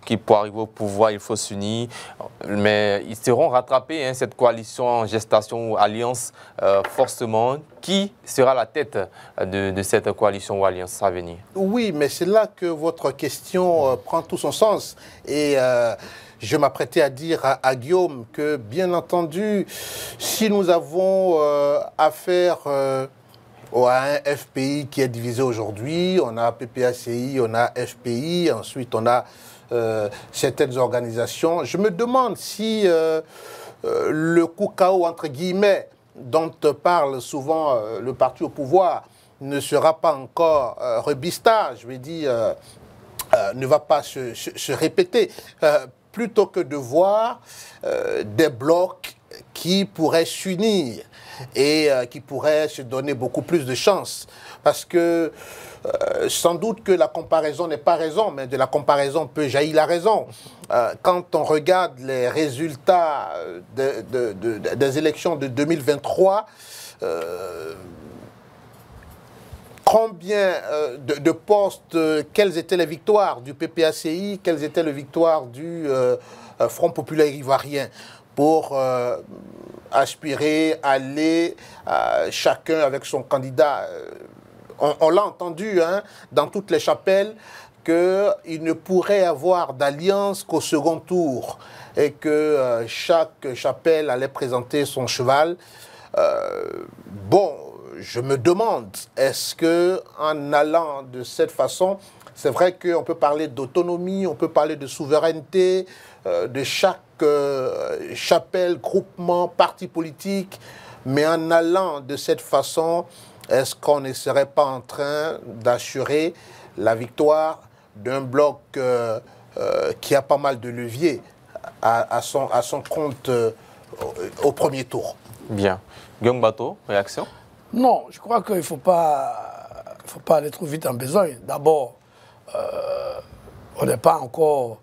qu'il pour arriver au pouvoir, il faut s'unir. Mais ils seront rattrapés, hein, cette coalition en gestation ou alliance, forcément. Qui sera la tête de cette coalition ou alliance à venir? Oui, mais c'est là que votre question prend tout son sens. Et je m'apprêtais à dire à Guillaume que, bien entendu, si nous avons affaire à un FPI qui est divisé aujourd'hui, on a PPACI, on a FPI, ensuite on a certaines organisations, je me demande si le coup KO, entre guillemets, dont parle souvent le parti au pouvoir, ne sera pas encore rebista, je vais dire, ne va pas se répéter. Plutôt que de voir des blocs qui pourraient s'unir et qui pourraient se donner beaucoup plus de chances. Parce que sans doute que la comparaison n'est pas raison, mais de la comparaison peut jaillir la raison. Quand on regarde les résultats des élections de 2023, combien de postes, quelles étaient les victoires du PPACI, quelles étaient les victoires du Front populaire ivoirien pour aspirer, aller, chacun avec son candidat. On l'a entendu hein, dans toutes les chapelles qu'il ne pourrait avoir d'alliance qu'au second tour et que chaque chapelle allait présenter son cheval. Bon, je me demande, est-ce qu'en allant de cette façon, c'est vrai qu'on peut parler d'autonomie, on peut parler de souveraineté, de chaque chapelle, groupement, parti politique, mais en allant de cette façon, est-ce qu'on ne serait pas en train d'assurer la victoire d'un bloc qui a pas mal de leviers à son compte au premier tour? Bien. Guillaume Bato, réaction? Non, je crois qu'il ne faut pas aller trop vite en besogne. D'abord, on n'est pas encore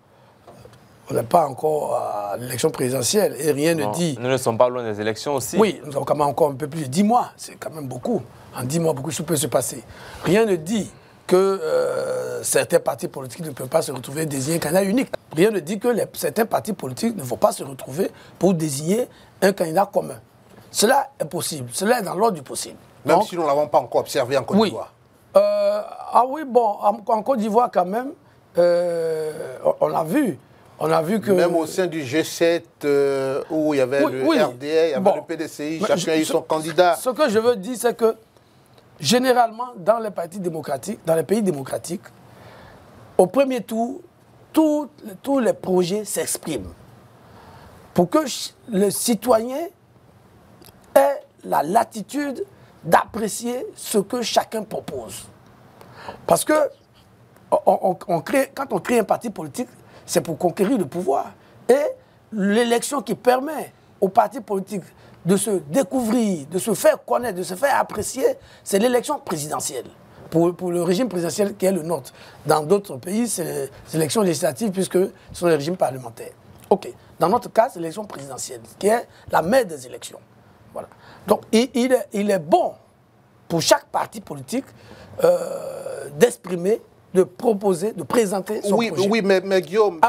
à l'élection présidentielle et rien ne dit... Nous ne sommes pas loin des élections aussi. Oui, nous avons quand même encore un peu plus de 10 mois. C'est quand même beaucoup. En 10 mois, beaucoup de choses peuvent se passer. Rien ne dit que certains partis politiques ne peuvent pas se retrouver désigner un candidat unique. Rien ne dit que certains partis politiques ne vont pas se retrouver pour désigner un candidat commun. Cela est possible. Cela est dans l'ordre du possible. Même si nous ne l'avons pas encore observé en Côte d'Ivoire. Ah oui, bon, en Côte d'Ivoire quand même, on a vu. On a vu que... Même au sein du G7, où il y avait le RDA, il y avait le PDCI, chacun a eu son candidat. Ce que je veux dire, c'est que généralement, dans les partis démocratiques, dans les pays démocratiques, au premier tour, tous les projets s'expriment. Pour que le citoyen ait la latitude d'apprécier ce que chacun propose. Parce que quand on crée un parti politique, c'est pour conquérir le pouvoir. Et l'élection qui permet aux partis politiques de se découvrir, de se faire connaître, de se faire apprécier, c'est l'élection présidentielle. Pour le régime présidentiel qui est le nôtre. Dans d'autres pays, c'est les élections législatives puisque ce sont les régimes parlementaires. OK. Dans notre cas, c'est l'élection présidentielle qui est la mère des élections. Voilà. Donc, il est bon pour chaque parti politique d'exprimer, de proposer, de présenter son projet. Oui, mais Guillaume,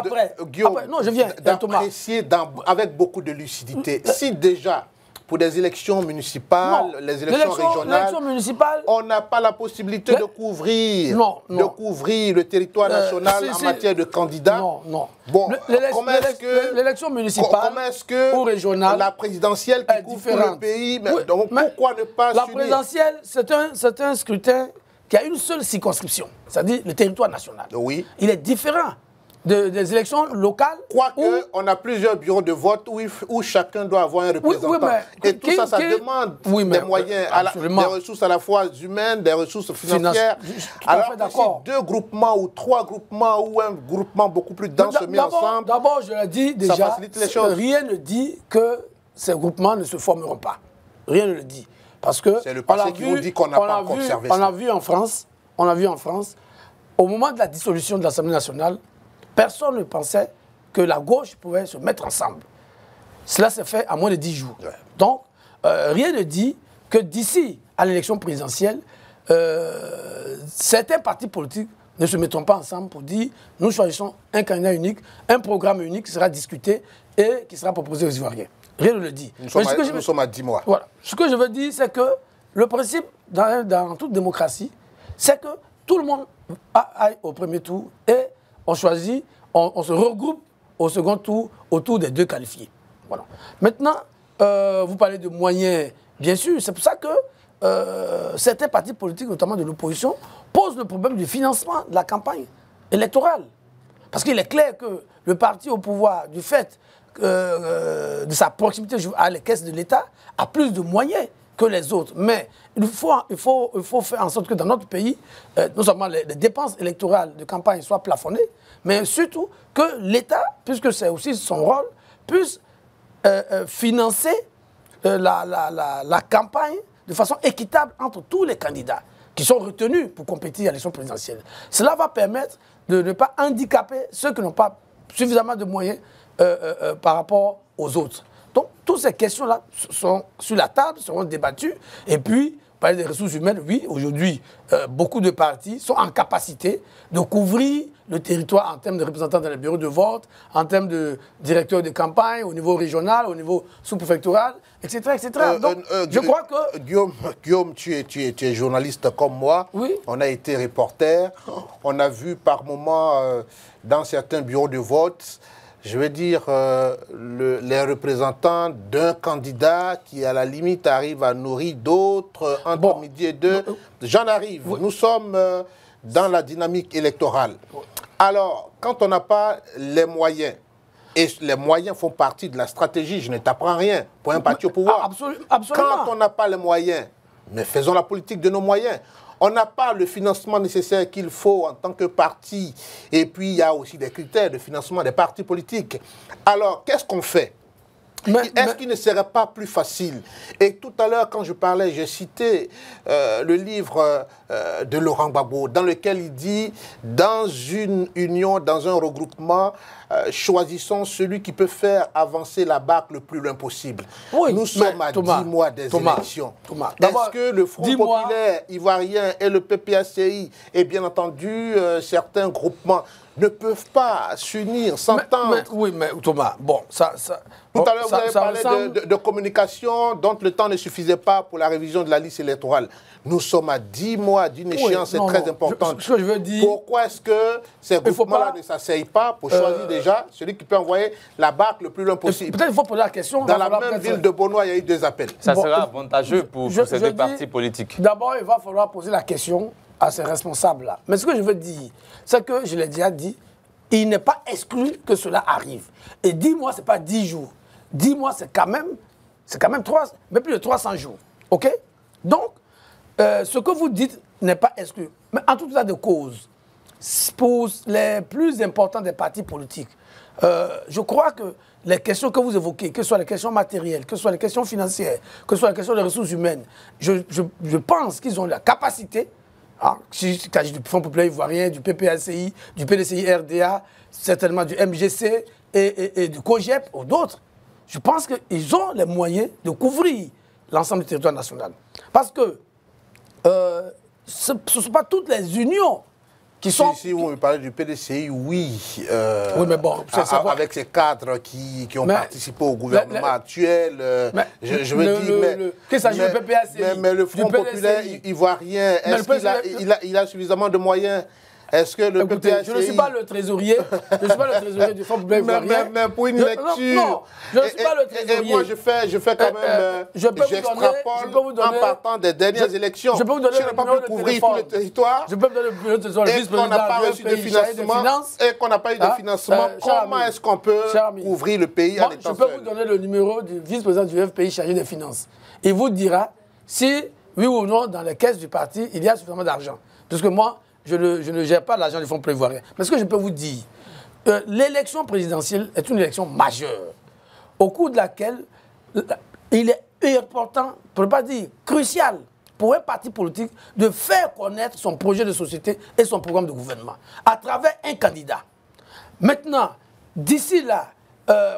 non, je viens d'apprécier avec beaucoup de lucidité. Si déjà, pour des élections municipales, les élections régionales, on n'a pas la possibilité de couvrir le territoire national en matière de candidats. Non. Bon, l'élection municipale ou régionale, la présidentielle qui couvre le pays, donc pourquoi ne pas la présidentielle, c'est un scrutin qui a une seule circonscription, c'est-à-dire le territoire national. Oui. Il est différent des élections locales. Quoique, on a plusieurs bureaux de vote où chacun doit avoir un représentant. Et tout ça demande des moyens, des ressources à la fois humaines, des ressources financières. Alors que si 2 groupements ou 3 groupements ou un groupement beaucoup plus dense se met ensemble, d'abord, je l'ai dit déjà, ça facilite les choses. Rien ne dit que ces groupements ne se formeront pas. Rien ne le dit. Parce que c'est le passé qui vous dit qu'on n'a pas encore observé ça. On a vu en France, au moment de la dissolution de l'Assemblée nationale, personne ne pensait que la gauche pouvait se mettre ensemble. Cela s'est fait à moins de 10 jours. Ouais. Donc, rien ne dit que d'ici à l'élection présidentielle, certains partis politiques ne se mettront pas ensemble pour dire nous choisissons un candidat unique, un programme unique qui sera discuté et qui sera proposé aux Ivoiriens. Rien ne le dit. Nous sommes à 10 mois. Voilà. Ce que je veux dire, c'est que le principe dans toute démocratie, c'est que tout le monde aille au premier tour et on choisit, on se regroupe au second tour autour des 2 qualifiés. Voilà. Maintenant, vous parlez de moyens, bien sûr, c'est pour ça que certains partis politiques, notamment de l'opposition, posent le problème du financement de la campagne électorale. Parce qu'il est clair que le parti au pouvoir, du fait de sa proximité à les caisses de l'État, a plus de moyens que les autres. Mais il faut faire en sorte que dans notre pays, non seulement les dépenses électorales de campagne soient plafonnées, mais surtout que l'État, puisque c'est aussi son rôle, puisse financer la campagne de façon équitable entre tous les candidats qui sont retenus pour compétir à l'élection présidentielle. Cela va permettre de ne pas handicaper ceux qui n'ont pas suffisamment de moyens par rapport aux autres. Donc, toutes ces questions-là sont sur la table, seront débattues. Et puis, parler des ressources humaines, oui, aujourd'hui, beaucoup de partis sont en capacité de couvrir le territoire en termes de représentants dans les bureaux de vote, en termes de directeurs de campagne, au niveau régional, au niveau sous-préfectoral, etc. etc. Donc, je crois que... Guillaume, tu es journaliste comme moi. Oui. On a été reporter. On a vu par moments, dans certains bureaux de vote, je veux dire, les représentants d'un candidat qui, à la limite, arrive à nourrir d'autres entre midi et deux. J'en arrive. Oui. Nous sommes dans la dynamique électorale. Alors, quand on n'a pas les moyens, et les moyens font partie de la stratégie, je ne t'apprends rien pour un parti au pouvoir. Absolument. Quand on n'a pas les moyens, mais faisons la politique de nos moyens. On n'a pas le financement nécessaire qu'il faut en tant que parti. Et puis, il y a aussi des critères de financement des partis politiques. Alors, qu'est-ce qu'on fait? Est-ce qu'il ne serait pas plus facile? Et tout à l'heure, quand je parlais, j'ai cité le livre de Laurent Gbagbo, dans lequel il dit, dans une union, dans un regroupement, choisissons celui qui peut faire avancer la barque le plus loin possible. Oui, nous sommes à 10 mois des élections. Est-ce que le Front populaire ivoirien et le PPACI, et bien entendu certains groupements, ne peuvent pas s'unir, s'entendre? Oui, mais Thomas, bon, ça... Tout à l'heure, vous avez parlé de communication dont le temps ne suffisait pas pour la révision de la liste électorale. Nous sommes à 10 mois d'une échéance très importante. Ce que je veux dire... Pourquoi est-ce que ces groupements-là ne s'asseyent pas pour choisir déjà celui qui peut envoyer la barque le plus loin possible? Peut-être qu'il faut poser la question... Dans la même ville de Bonois, il y a eu 2 appels. Ça sera avantageux pour ces deux partis politiques. D'abord, il va falloir poser la question à ces responsables-là. Mais ce que je veux dire, c'est que, je l'ai déjà dit, il n'est pas exclu que cela arrive. Et 10 mois, ce n'est pas 10 jours. 10 mois, c'est quand même mais plus de 300 jours. OK? Donc, ce que vous dites n'est pas exclu. Mais en tout état de cause, pour les plus importants des partis politiques, je crois que les questions que vous évoquez, que ce soit les questions matérielles, que ce soit les questions financières, que ce soit les questions des ressources humaines, je pense qu'ils ont la capacité, si il s'agit du Front populaire ivoirien, du PPACI, du PDCI RDA, certainement du MGC et du COGEP ou d'autres, je pense qu'ils ont les moyens de couvrir l'ensemble du territoire national. Parce que ce ne sont pas toutes les unions qui sont... Si vous me parlez du PDCI, oui. Oui, mais bon, avec ces cadres qui ont participé au gouvernement actuel, je veux dire... Qu'il s'agit du PPACI, mais le Front populaire ivoirien, est-ce qu'il a suffisamment de moyens? Est-ce que le PPACI... Je ne suis pas le trésorier, du Front populaire ivoirien. Mais pour une lecture... Non, je ne suis pas le trésorier. Et moi, je fais quand même... J'extrapole en partant des dernières élections. Je peux vous donner n'ai pas pu couvrir tout le territoire. Je peux vous donner le téléphone, le vice-président qu'on n'a pas reçu de financement. Et qu'on n'a pas eu de financement. Comment est-ce qu'on peut couvrir le pays en étant seul? Je peux vous donner le numéro du vice-président du FPI chargé des finances. Il vous dira si, oui ou non, dans les caisses du parti, il y a suffisamment d'argent. Parce que moi, je ne gère pas l'argent du Fonds prévoirien. Mais ce que je peux vous dire, l'élection présidentielle est une élection majeure, au cours de laquelle il est important, pour ne pas dire crucial, pour un parti politique de faire connaître son projet de société et son programme de gouvernement à travers un candidat. Maintenant, d'ici là,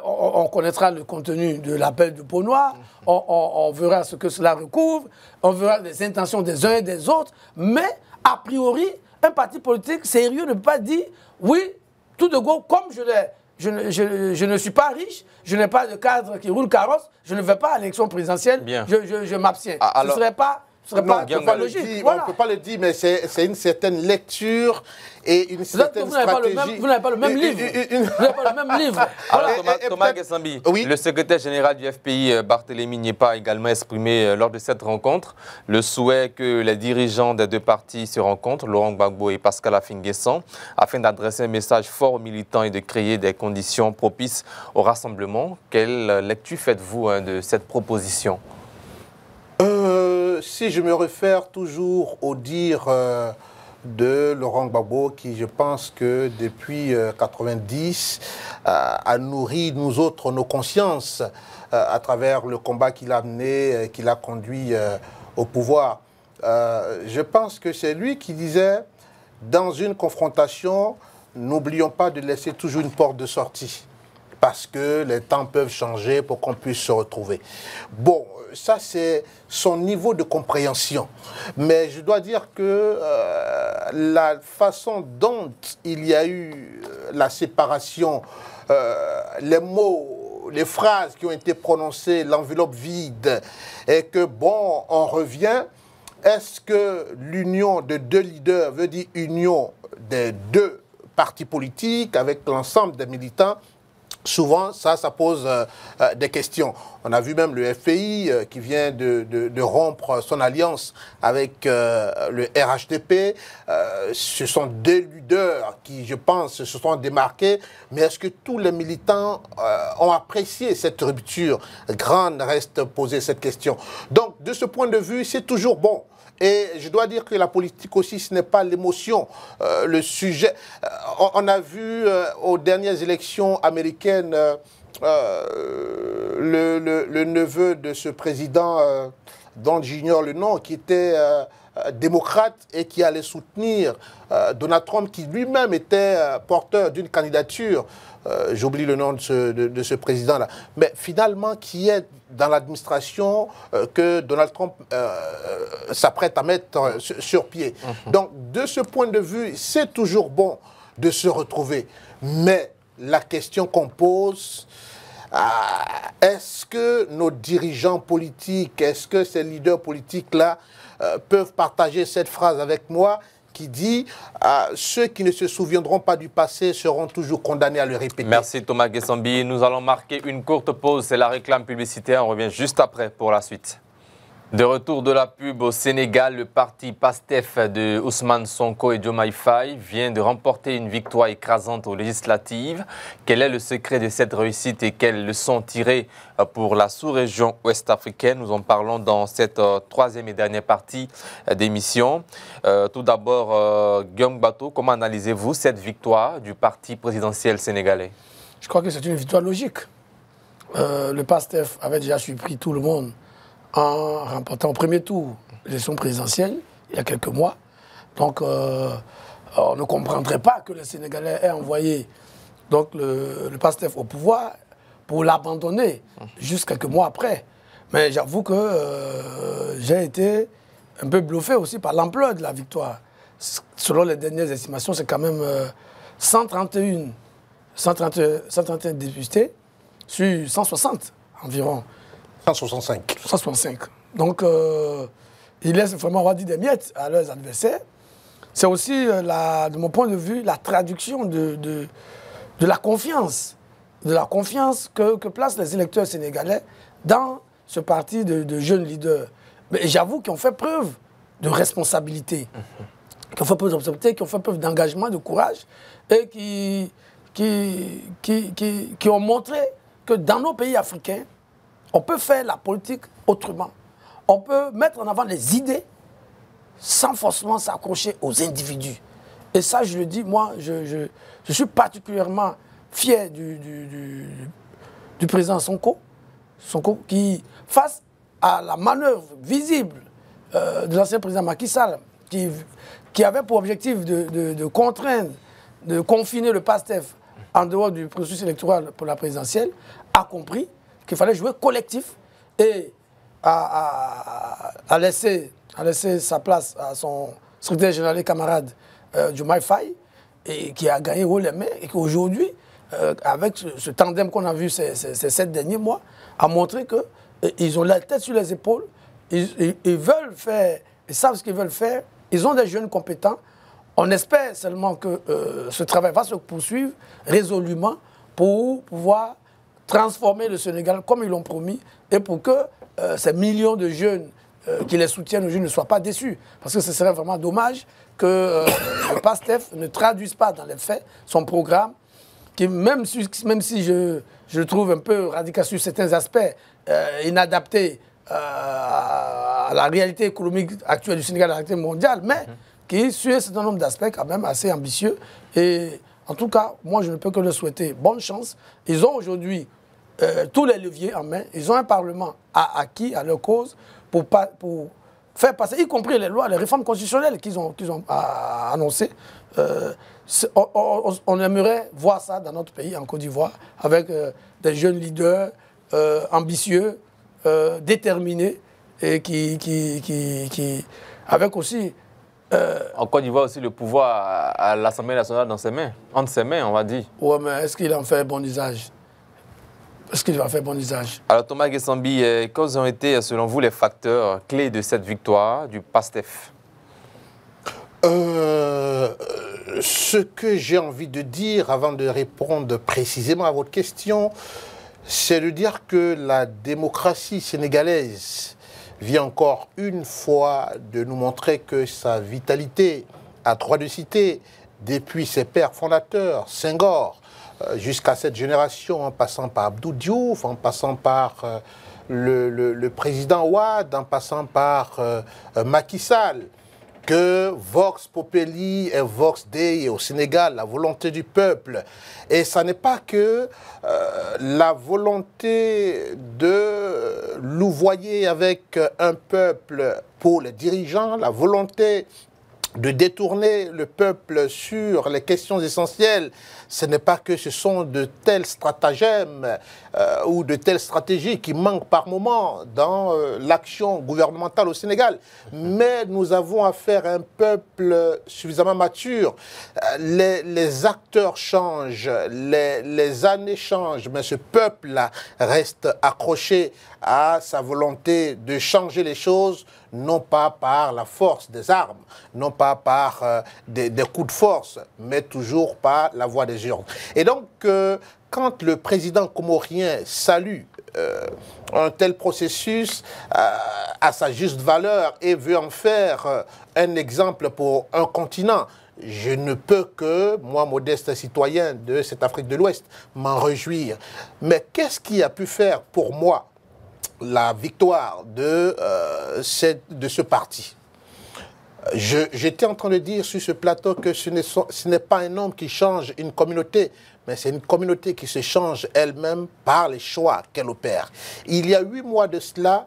on connaîtra le contenu de l'appel du Bonois, on verra ce que cela recouvre, on verra les intentions des uns et des autres, mais a priori, un parti politique sérieux ne peut pas dire oui, tout de go, comme je ne suis pas riche, je n'ai pas de cadre qui roule carrosse, je ne vais pas à l'élection présidentielle, je m'abstiens. Ce ne serait pas... Non, on ne peut pas le dire, mais c'est une certaine lecture et une certaine stratégie. Vous n'avez pas le même livre. Vous n'avez pas le même livre. Alors, Thomas Kessambi, le secrétaire général du FPI, Barthélémy Niépa, a également exprimé lors de cette rencontre le souhait que les dirigeants des deux partis se rencontrent, Laurent Gbagbo et Pascal Affi-N'Guessan, afin d'adresser un message fort aux militants et de créer des conditions propices au rassemblement. Quelle lecture faites-vous de cette proposition ? Si je me réfère toujours au dire de Laurent Gbagbo, qui je pense que depuis 1990 a nourri nous autres nos consciences à travers le combat qu'il a mené, qu'il a conduit au pouvoir. Je pense que c'est lui qui disait, dans une confrontation, n'oublions pas de laisser toujours une porte de sortie. parce que les temps peuvent changer pour qu'on puisse se retrouver. Bon, ça c'est son niveau de compréhension. Mais je dois dire que la façon dont il y a eu la séparation, les mots, les phrases qui ont été prononcées, l'enveloppe vide, et que bon, on revient. Est-ce que l'union de deux leaders veut dire union des deux partis politiques avec l'ensemble des militants? Souvent, ça pose des questions. On a vu même le FPI qui vient de rompre son alliance avec le RHDP. Ce sont deux leaders qui, je pense, se sont démarqués. Mais est-ce que tous les militants ont apprécié cette rupture? Grande reste posée cette question. Donc, de ce point de vue, c'est toujours bon. Et je dois dire que la politique aussi, ce n'est pas l'émotion, le sujet. On a vu aux dernières élections américaines le neveu de ce président, dont j'ignore le nom, qui était démocrate et qui allait soutenir Donald Trump, qui lui-même était porteur d'une candidature. J'oublie le nom de ce président-là. Mais finalement, qui est dans l'administration que Donald Trump s'apprête à mettre sur pied. Donc, de ce point de vue, c'est toujours bon de se retrouver. Mais la question qu'on pose, est-ce que nos dirigeants politiques, est-ce que ces leaders politiques-là peuvent partager cette phrase avec moi qui dit ceux qui ne se souviendront pas du passé seront toujours condamnés à le répéter. Merci Thomas Guessambi. Nous allons marquer une courte pause. C'est la réclame publicitaire. On revient juste après pour la suite. De retour de la pub au Sénégal, le parti PASTEF de Ousmane Sonko et Diomaye Faye vient de remporter une victoire écrasante aux législatives. Quel est le secret de cette réussite et quelles leçons tirées pour la sous-région ouest-africaine? Nous en parlons dans cette troisième et dernière partie d'émission. Tout d'abord, Guillaume Bato, comment analysez-vous cette victoire du parti présidentiel sénégalais? Je crois que c'est une victoire logique. Le PASTEF avait déjà surpris tout le monde en remportant au premier tour l'élection présidentielle, il y a quelques mois. Donc, on ne comprendrait pas que les Sénégalais aient envoyé donc, le PASTEF au pouvoir pour l'abandonner juste quelques mois après. Mais j'avoue que j'ai été un peu bluffé aussi par l'ampleur de la victoire. Selon les dernières estimations, c'est quand même 131 députés sur 160 environ. 165. Donc, ils laissent vraiment, on va dire, des miettes à leurs adversaires. C'est aussi, de mon point de vue, la traduction de la confiance. De la confiance que placent les électeurs sénégalais dans ce parti de jeunes leaders. Mais j'avoue qu'ils ont fait preuve de responsabilité. Qui ont fait preuve de responsabilité, qui ont fait preuve d'engagement, de courage. Et qui ont montré que dans nos pays africains, on peut faire la politique autrement. On peut mettre en avant les idées sans forcément s'accrocher aux individus. Et ça, je le dis, moi, je suis particulièrement fier du président Sonko, qui, face à la manœuvre visible de l'ancien président Macky Sall, qui avait pour objectif de contraindre, de confiner le PASTEF en dehors du processus électoral pour la présidentielle, a compris qu'il fallait jouer collectif et a laissé sa place à son secrétaire général et camarade Diomaye Faye, et qui a gagné haut les mains, et qu'aujourd'hui, avec ce tandem qu'on a vu ces 7 derniers mois, a montré qu'ils ont la tête sur les épaules, ils veulent faire, ils savent ce qu'ils veulent faire, ils ont des jeunes compétents. On espère seulement que ce travail va se poursuivre résolument pour pouvoir transformer le Sénégal comme ils l'ont promis et pour que ces millions de jeunes qui les soutiennent aujourd'hui ne soient pas déçus. Parce que ce serait vraiment dommage que le PASTEF ne traduise pas dans les faits son programme qui, même si je le trouve un peu radical sur certains aspects, inadapté à la réalité économique actuelle du Sénégal, à la réalité mondiale, mais qui, sur un certain nombre d'aspects, quand même assez ambitieux. Et en tout cas, moi, je ne peux que leur souhaiter bonne chance. Ils ont aujourd'hui tous les leviers en main. Ils ont un Parlement acquis à leur cause pour faire passer, y compris les lois, les réformes constitutionnelles qu'ils ont annoncées. On aimerait voir ça dans notre pays, en Côte d'Ivoire, avec des jeunes leaders ambitieux, déterminés, et qui avec aussi... en Côte d'Ivoire aussi, le pouvoir à l'Assemblée nationale dans ses mains, entre ses mains, on va dire. Oui, mais est-ce qu'il en fait bon usage? Est-ce qu'il va faire bon usage? Alors Thomas Gessambi, quels ont été, selon vous, les facteurs clés de cette victoire du PASTEF? Ce que j'ai envie de dire, avant de répondre précisément à votre question, c'est de dire que la démocratie sénégalaise vient encore une fois de nous montrer que sa vitalité a droit de cité, depuis ses pères fondateurs, Senghor, jusqu'à cette génération, en passant par Abdou Diouf, en passant par le président Ouad, en passant par Macky Sall, que Vox Populi et Vox Dei au Sénégal, la volonté du peuple. Et ça n'est pas que la volonté de louvoyer avec un peuple pour les dirigeants, la volonté de détourner le peuple sur les questions essentielles. Ce n'est pas que ce sont de tels stratagèmes ou de telles stratégies qui manquent par moment dans l'action gouvernementale au Sénégal. Mais nous avons affaire à un peuple suffisamment mature. Les acteurs changent, les années changent, mais ce peuple-là reste accroché à sa volonté de changer les choses, non pas par la force des armes, non pas par des coups de force, mais toujours par la voie des urnes. Et donc, quand le président comorien salue un tel processus à sa juste valeur et veut en faire un exemple pour un continent, je ne peux que, moi, modeste citoyen de cette Afrique de l'Ouest, m'en réjouir. Mais qu'est-ce qui a pu faire pour moi la victoire de ce parti? J'étais en train de dire sur ce plateau que ce n'est pas un homme qui change une communauté, mais c'est une communauté qui se change elle-même par les choix qu'elle opère. Il y a 8 mois de cela,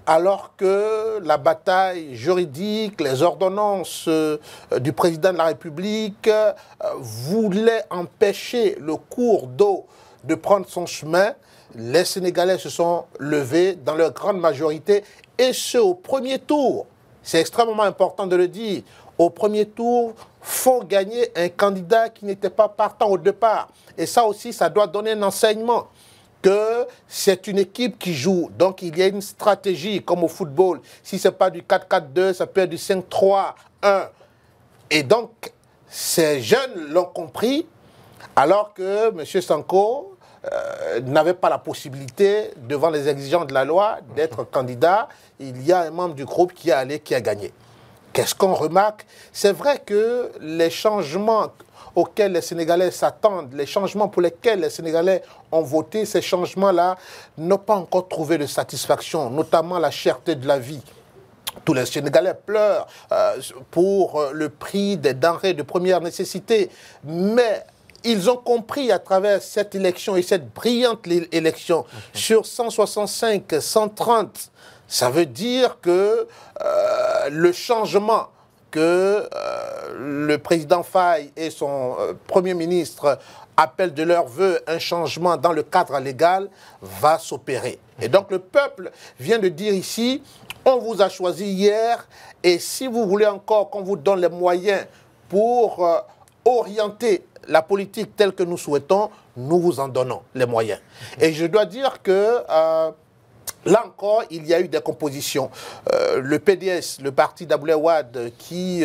alors que la bataille juridique, les ordonnances du président de la République voulaient empêcher le cours d'eau de prendre son chemin, les Sénégalais se sont levés dans leur grande majorité, et ce au premier tour. C'est extrêmement important de le dire. Au premier tour, faut gagner un candidat qui n'était pas partant au départ. Et ça aussi, ça doit donner un enseignement que c'est une équipe qui joue. Donc, il y a une stratégie, comme au football. Si ce n'est pas du 4-4-2, ça peut être du 5-3-1. Et donc, ces jeunes l'ont compris, alors que M. Sanko n'avait pas la possibilité, devant les exigences de la loi, d'être candidat. Il y a un membre du groupe qui est allé, qui a gagné. Qu'est-ce qu'on remarque? C'est vrai que les changements auxquels les Sénégalais s'attendent, les changements pour lesquels les Sénégalais ont voté, ces changements-là n'ont pas encore trouvé de satisfaction, notamment la cherté de la vie. Tous les Sénégalais pleurent pour le prix des denrées de première nécessité, mais ils ont compris à travers cette élection et cette brillante élection, sur 165, 130, ça veut dire que le changement que le président Faye et son Premier ministre appellent de leur vœu, un changement dans le cadre légal, va s'opérer. Et donc le peuple vient de dire ici, on vous a choisi hier, et si vous voulez encore qu'on vous donne les moyens pour orienter la politique telle que nous souhaitons, nous vous en donnons les moyens. Et je dois dire que là encore, il y a eu des compositions. Le PDS, le parti d'Abdoulaye Wade, qui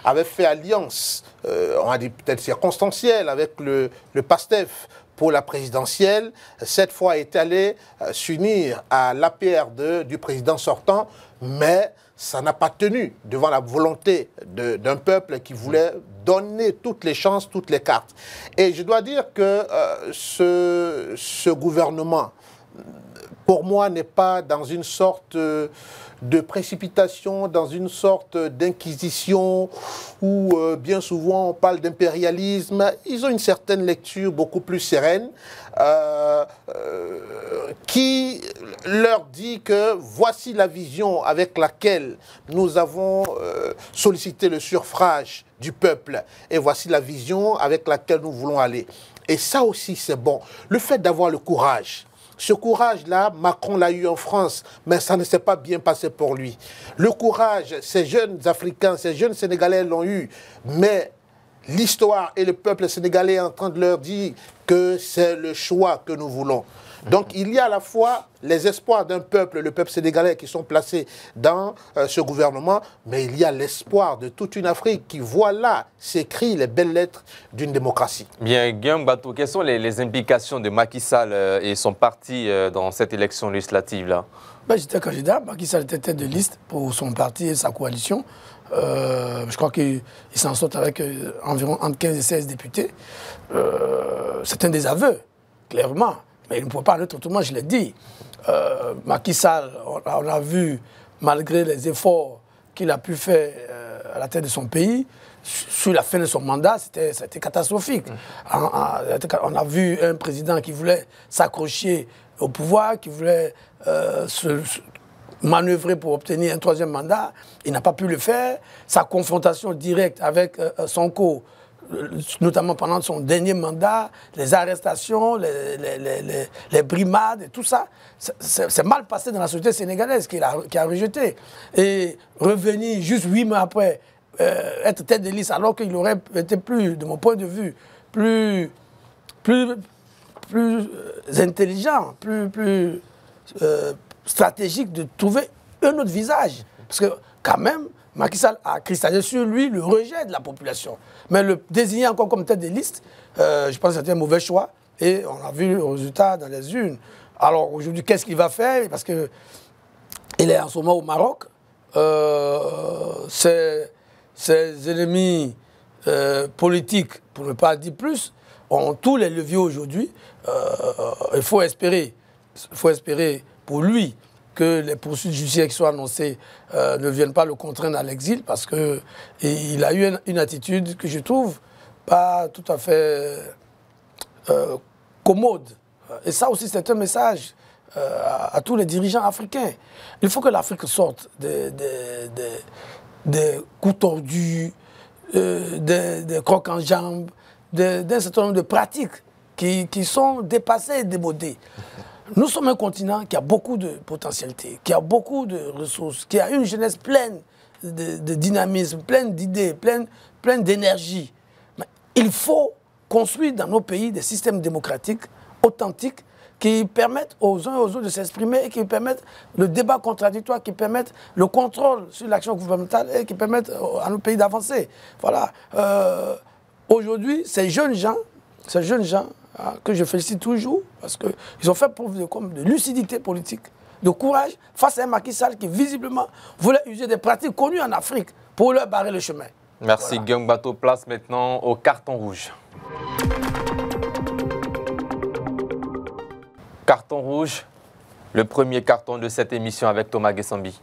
avait fait alliance, on a dit peut-être circonstancielle, avec le PASTEF pour la présidentielle, cette fois est allé s'unir à l'APR du président sortant, mais ça n'a pas tenu devant la volonté d'un peuple qui voulait donner toutes les chances, toutes les cartes. Et je dois dire que ce gouvernement, pour moi, n'est pas dans une sorte de précipitation, dans une sorte d'inquisition où bien souvent on parle d'impérialisme. Ils ont une certaine lecture beaucoup plus sereine qui leur dit que voici la vision avec laquelle nous avons sollicité le suffrage du peuple et voici la vision avec laquelle nous voulons aller. Et ça aussi, c'est bon. Le fait d'avoir le courage. Ce courage-là, Macron l'a eu en France, mais ça ne s'est pas bien passé pour lui. Le courage, ces jeunes Africains, ces jeunes Sénégalais l'ont eu, mais l'histoire et le peuple sénégalais est en train de leur dire que c'est le choix que nous voulons. Donc il y a à la fois les espoirs d'un peuple, le peuple sénégalais, qui sont placés dans ce gouvernement, mais il y a l'espoir de toute une Afrique qui voit là s'écrire les belles lettres d'une démocratie. Bien, Guillaume Bato, quelles sont les implications de Macky Sall et son parti dans cette élection législative-là? J'étais candidat, Macky Sall était tête de liste pour son parti et sa coalition. Je crois qu'il s'en sort avec environ entre 15 et 16 députés. C'est un désaveu, clairement. Mais il ne pouvait pas en être autrement, je l'ai dit. Macky Sall, on a vu, malgré les efforts qu'il a pu faire à la tête de son pays, sur la fin de son mandat, c'était catastrophique. On a vu un président qui voulait s'accrocher au pouvoir, qui voulait se manœuvrer pour obtenir un troisième mandat. Il n'a pas pu le faire. Sa confrontation directe avec Sonko, notamment pendant son dernier mandat, les arrestations, les brimades et tout ça, c'est mal passé dans la société sénégalaise qui a rejeté. Et revenir juste 8 mois après, être tête de liste, alors qu'il aurait été plus, de mon point de vue, plus intelligent, plus stratégique de trouver un autre visage. Parce que quand même, Macky Sall a cristallisé sur lui le rejet de la population. Mais le désigner encore comme tête de liste, je pense que c'était un mauvais choix. Et on a vu le résultat dans les urnes. Alors aujourd'hui, qu'est-ce qu'il va faire? Parce qu'il est en ce moment au Maroc. Ses ennemis politiques, pour ne pas dire plus, ont tous les leviers aujourd'hui. Il faut espérer pour lui que les poursuites judiciaires qui sont annoncées ne viennent pas le contraindre à l'exil, parce qu'il a eu une attitude que je trouve pas tout à fait commode. Et ça aussi, c'est un message à tous les dirigeants africains. Il faut que l'Afrique sorte des coups tordus, des crocs en jambes, d'un certain nombre de pratiques qui sont dépassées et démodées. Nous sommes un continent qui a beaucoup de potentialités, qui a beaucoup de ressources, qui a une jeunesse pleine de dynamisme, pleine d'idées, pleine d'énergie. Mais il faut construire dans nos pays des systèmes démocratiques authentiques qui permettent aux uns et aux autres de s'exprimer et qui permettent le débat contradictoire, qui permettent le contrôle sur l'action gouvernementale et qui permettent à nos pays d'avancer. Voilà. Aujourd'hui, ces jeunes gens que je félicite toujours, parce qu'ils ont fait preuve de lucidité politique, de courage, face à un Macky Sall qui, visiblement, voulait user des pratiques connues en Afrique pour leur barrer le chemin. Merci, voilà. Guillaume Bato. Place maintenant au carton rouge. Carton rouge, le premier carton de cette émission avec Thomas Gessambi.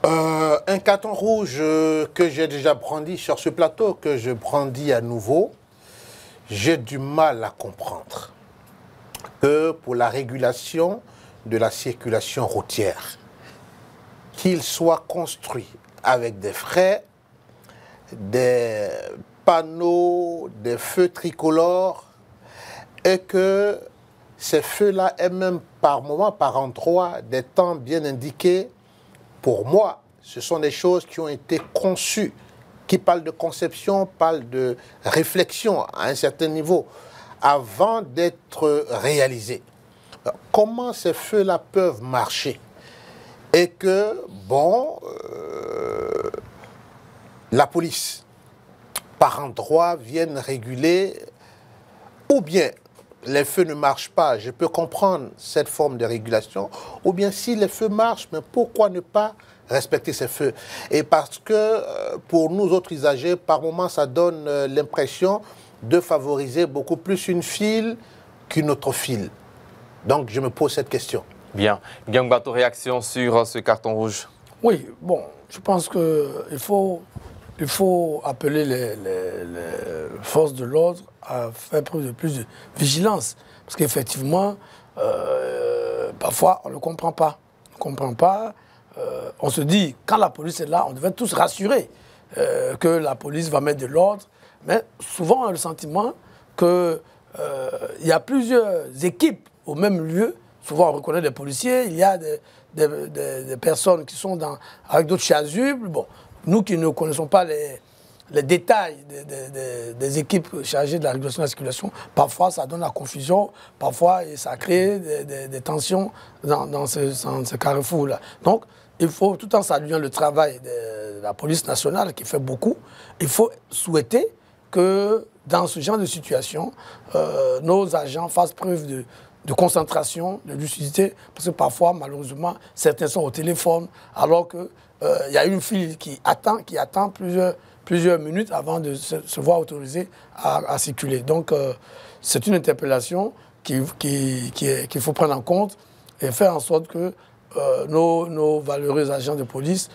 Un carton rouge que j'ai déjà brandi sur ce plateau, que je brandis à nouveau. J'ai du mal à comprendre que pour la régulation de la circulation routière, qu'il soit construit avec des frais, des panneaux, des feux tricolores, et que ces feux-là aient même par moment, par endroit, des temps bien indiqués. Pour moi, ce sont des choses qui ont été conçues, qui parlent de conception, parlent de réflexion à un certain niveau, avant d'être réalisées. Alors, comment ces feux-là peuvent marcher? Et que, bon, la police, par endroit, vienne réguler, ou bien les feux ne marchent pas, je peux comprendre cette forme de régulation, ou bien si les feux marchent, mais pourquoi ne pas respecter ces feux? Et parce que pour nous autres usagers, par moments, ça donne l'impression de favoriser beaucoup plus une file qu'une autre file. Donc je me pose cette question. Bien. Guillaume Bato, réaction sur ce carton rouge? Oui, bon, je pense qu'il faut appeler les forces de l'ordre à faire preuve de plus de vigilance. Parce qu'effectivement, parfois, on ne comprend pas. On ne comprend pas. On se dit, quand la police est là, on devait tous rassurer que la police va mettre de l'ordre. Mais souvent, on a le sentiment qu'il y a plusieurs équipes au même lieu. Souvent, on reconnaît des policiers. Il y a des personnes qui sont avec d'autres chasubles. Bon, nous qui ne connaissons pas les détails des équipes chargées de la régulation de la circulation, parfois ça donne la confusion, parfois ça crée des tensions dans ce carrefour-là. Donc, il faut, tout en saluant le travail de la police nationale qui fait beaucoup, il faut souhaiter que dans ce genre de situation, nos agents fassent preuve de concentration, de lucidité, parce que parfois, malheureusement, certains sont au téléphone, alors qu'il y a une file qui attend plusieurs minutes avant de se voir autorisé à circuler. Donc, c'est une interpellation qu'il faut prendre en compte et faire en sorte que nos valeureux agents de police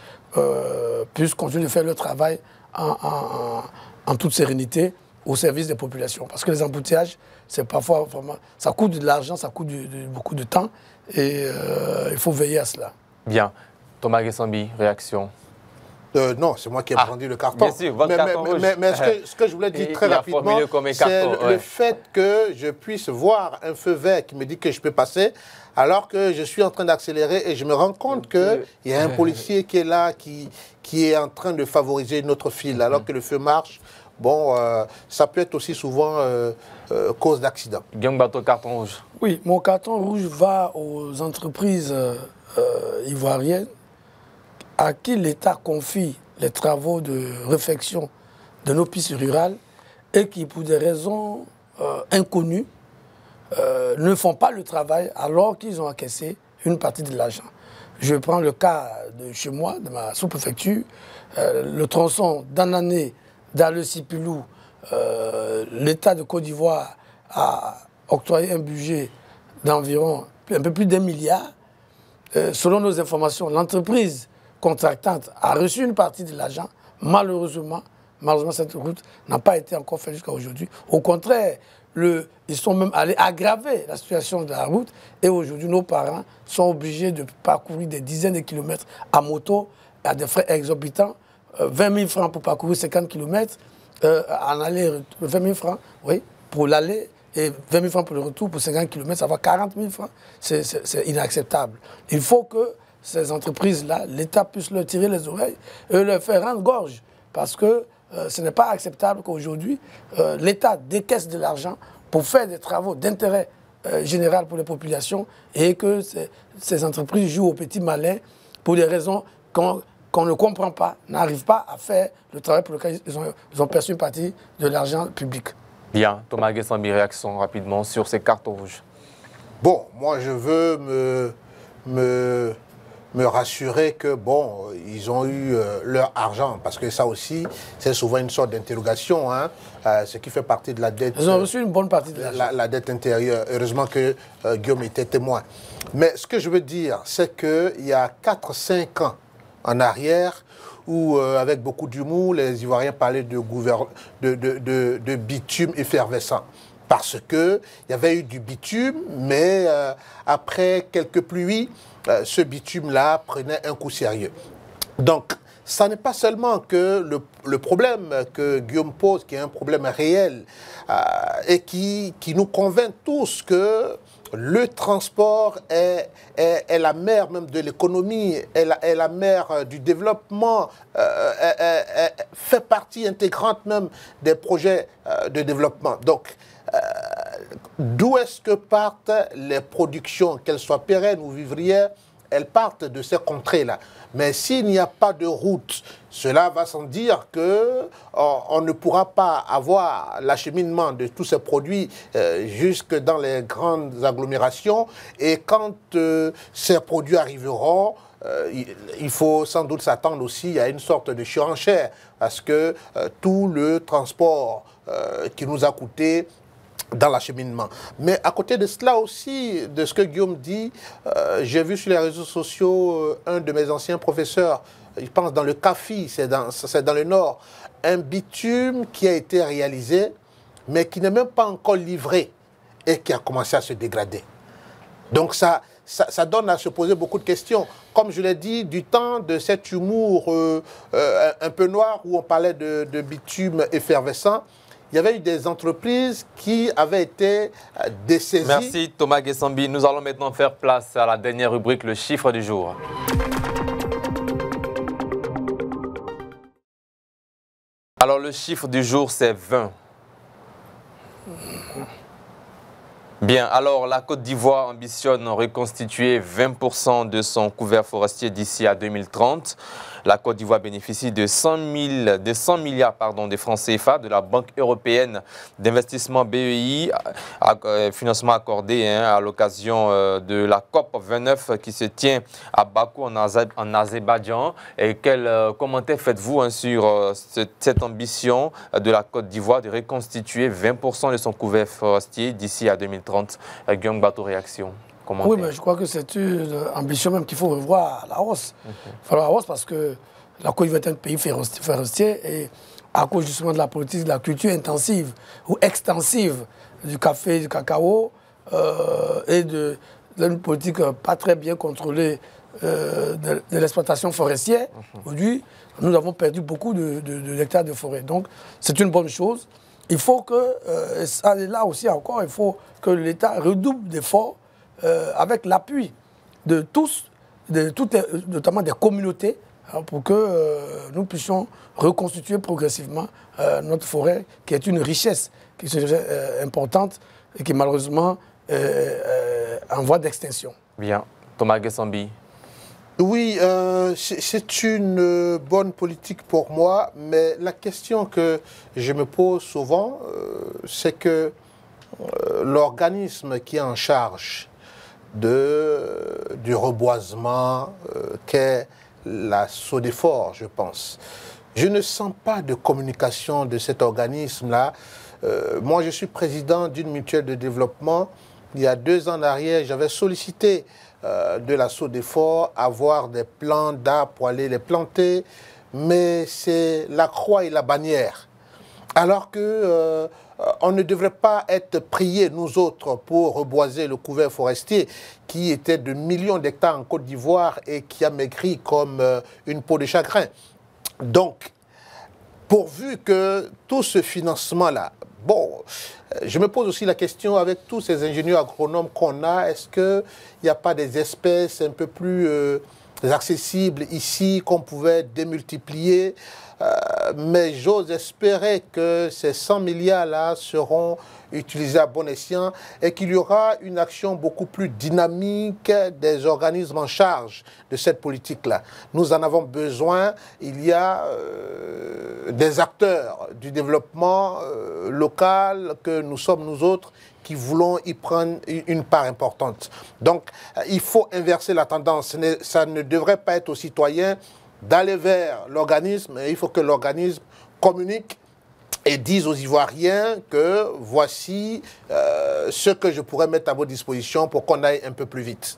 puissent continuer de faire leur travail en toute sérénité au service des populations. Parce que les embouteillages, c'est parfois vraiment, ça coûte de l'argent, ça coûte beaucoup de temps et il faut veiller à cela. Bien. Thomas Gessambi, réaction? Non, c'est moi qui ai brandi le carton. Bien sûr, votre carton rouge. Mais ce que je voulais dire très rapidement, c'est le fait que je puisse voir un feu vert qui me dit que je peux passer, alors que je suis en train d'accélérer et je me rends compte qu'il y a un policier qui est là, qui est en train de favoriser notre file, alors que le feu marche. Bon, ça peut être aussi souvent cause d'accident. Guillaume Bateau, carton rouge. Oui, mon carton rouge va aux entreprises ivoiriennes à qui l'État confie les travaux de réfection de nos pistes rurales et qui, pour des raisons inconnues, ne font pas le travail alors qu'ils ont encaissé une partie de l'argent. Je prends le cas de chez moi, de ma sous-préfecture, le tronçon d'Anané dans le Sipilou, l'État de Côte d'Ivoire a octroyé un budget d'environ un peu plus d'1 milliard. Selon nos informations, l'entreprise contractante a reçu une partie de l'argent. Malheureusement, cette route n'a pas été encore faite jusqu'à aujourd'hui. Au contraire, ils sont même allés aggraver la situation de la route et aujourd'hui, nos parents sont obligés de parcourir des dizaines de kilomètres à moto à des frais exorbitants. 20 000 francs pour parcourir 50 km, en aller, 20 000 francs, oui, pour l'aller et 20 000 francs pour le retour, pour 50 km, ça va 40 000 francs. C'est inacceptable. Il faut que ces entreprises-là, l'État puisse leur tirer les oreilles et leur faire rendre gorge. Parce que ce n'est pas acceptable qu'aujourd'hui, l'État décaisse de l'argent pour faire des travaux d'intérêt général pour les populations et que ces entreprises jouent au petit malin pour des raisons qu'on ne comprend pas, n'arrivent pas à faire le travail pour lequel ils ont perçu une partie de l'argent public. Bien. Thomas Gessambi, réaction rapidement sur ces cartons rouges. Bon, moi je veux me rassurer que, bon, ils ont eu leur argent, parce que ça aussi, c'est souvent une sorte d'interrogation, hein, ce qui fait partie de la dette. Ils ont reçu une bonne partie de l'argent. La dette intérieure. Heureusement que Guillaume était témoin. Mais ce que je veux dire, c'est qu'il y a 4-5 ans en arrière, où, avec beaucoup d'humour, les Ivoiriens parlaient de bitume effervescent. Parce qu'il y avait eu du bitume, mais après quelques pluies, ce bitume-là prenait un coup sérieux. Donc, ça n'est pas seulement que le problème que Guillaume pose, qui est un problème réel, et qui nous convainc tous que le transport est la mère même de l'économie, est la mère du développement, fait partie intégrante même des projets de développement. Donc, d'où est-ce que partent les productions, qu'elles soient pérennes ou vivrières? Elles partent de ces contrées-là. Mais s'il n'y a pas de route, cela va sans dire qu'on ne pourra pas avoir l'acheminement de tous ces produits jusque dans les grandes agglomérations. Et quand ces produits arriveront, il faut sans doute s'attendre aussi à une sorte de surenchère, parce que tout le transport qui nous a coûté dans l'acheminement. Mais à côté de cela aussi, de ce que Guillaume dit, j'ai vu sur les réseaux sociaux un de mes anciens professeurs, je pense dans le CAFI, c'est dans le Nord, un bitume qui a été réalisé, mais qui n'est même pas encore livré et qui a commencé à se dégrader. Donc ça ça donne à se poser beaucoup de questions. Comme je l'ai dit, du temps de cet humour un peu noir où on parlait de bitume effervescent, il y avait eu des entreprises qui avaient été dessaisies. Merci Thomas Guessambi. Nous allons maintenant faire place à la dernière rubrique, le chiffre du jour. Alors le chiffre du jour, c'est 20. Bien, alors la Côte d'Ivoire ambitionne reconstituer 20% de son couvert forestier d'ici à 2030. La Côte d'Ivoire bénéficie de 100 milliards de francs CFA de la Banque européenne d'investissement BEI, financement accordé à l'occasion de la COP29 qui se tient à Bakou en Azerbaïdjan. Et quel commentaire faites-vous sur cette ambition de la Côte d'Ivoire de reconstituer 20% de son couvert forestier d'ici à 2030? Guillaume Bateau, réaction. Oui, mais je crois que c'est une ambition même qu'il faut revoir à la hausse. Il faut la hausse parce que la Côte d'Ivoire est un pays forestier et à cause justement de la politique de la culture intensive ou extensive du café, du cacao et d'une politique pas très bien contrôlée de l'exploitation forestière. Aujourd'hui, nous avons perdu beaucoup d'hectares de forêt. Donc, c'est une bonne chose. Il faut que, là aussi encore, il faut que l'État redouble d'efforts avec l'appui de tous, notamment des communautés, pour que nous puissions reconstituer progressivement notre forêt, qui est une richesse qui est importante et qui malheureusement est en voie d'extinction. Bien. Thomas Guessambi. Oui, c'est une bonne politique pour moi, mais la question que je me pose souvent, c'est que l'organisme qui est en charge du reboisement qu'est la SODEFOR, je pense. Je ne sens pas de communication de cet organisme-là. Moi, je suis président d'une mutuelle de développement. Il y a 2 ans en arrière, j'avais sollicité de la SODEFOR avoir des plants d'arbres pour aller les planter, mais c'est la croix et la bannière. Alors que on ne devrait pas être priés, nous autres, pour reboiser le couvert forestier qui était de millions d'hectares en Côte d'Ivoire et qui a maigri comme une peau de chagrin. Donc, pourvu que tout ce financement-là, bon, je me pose aussi la question avec tous ces ingénieurs agronomes qu'on a, est-ce qu'il n'y a pas des espèces un peu plus accessibles ici qu'on pouvait démultiplier? Mais j'ose espérer que ces 100 milliards-là seront utilisés à bon escient et qu'il y aura une action beaucoup plus dynamique des organismes en charge de cette politique-là. Nous en avons besoin. Il y a des acteurs du développement local que nous sommes nous autres qui voulons y prendre une part importante. Donc, il faut inverser la tendance. Ça ne devrait pas être aux citoyens d'aller vers l'organisme. Il faut que l'organisme communique et dise aux Ivoiriens que voici ce que je pourrais mettre à votre disposition pour qu'on aille un peu plus vite.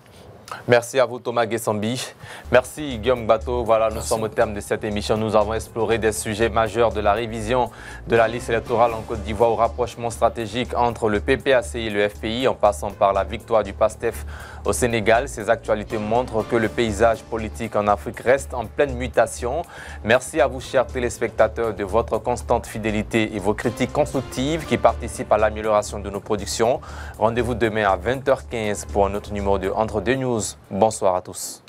Merci à vous Thomas Guessambi. Merci Guillaume Bateau. Voilà, nous sommes au terme de cette émission. Nous avons exploré des sujets majeurs de la révision de la liste électorale en Côte d'Ivoire au rapprochement stratégique entre le PPACI et le FPI en passant par la victoire du PASTEF au Sénégal. Ces actualités montrent que le paysage politique en Afrique reste en pleine mutation. Merci à vous chers téléspectateurs de votre constante fidélité et vos critiques constructives qui participent à l'amélioration de nos productions. Rendez-vous demain à 20h15 pour un autre numéro de Entre deux News. Bonsoir à tous.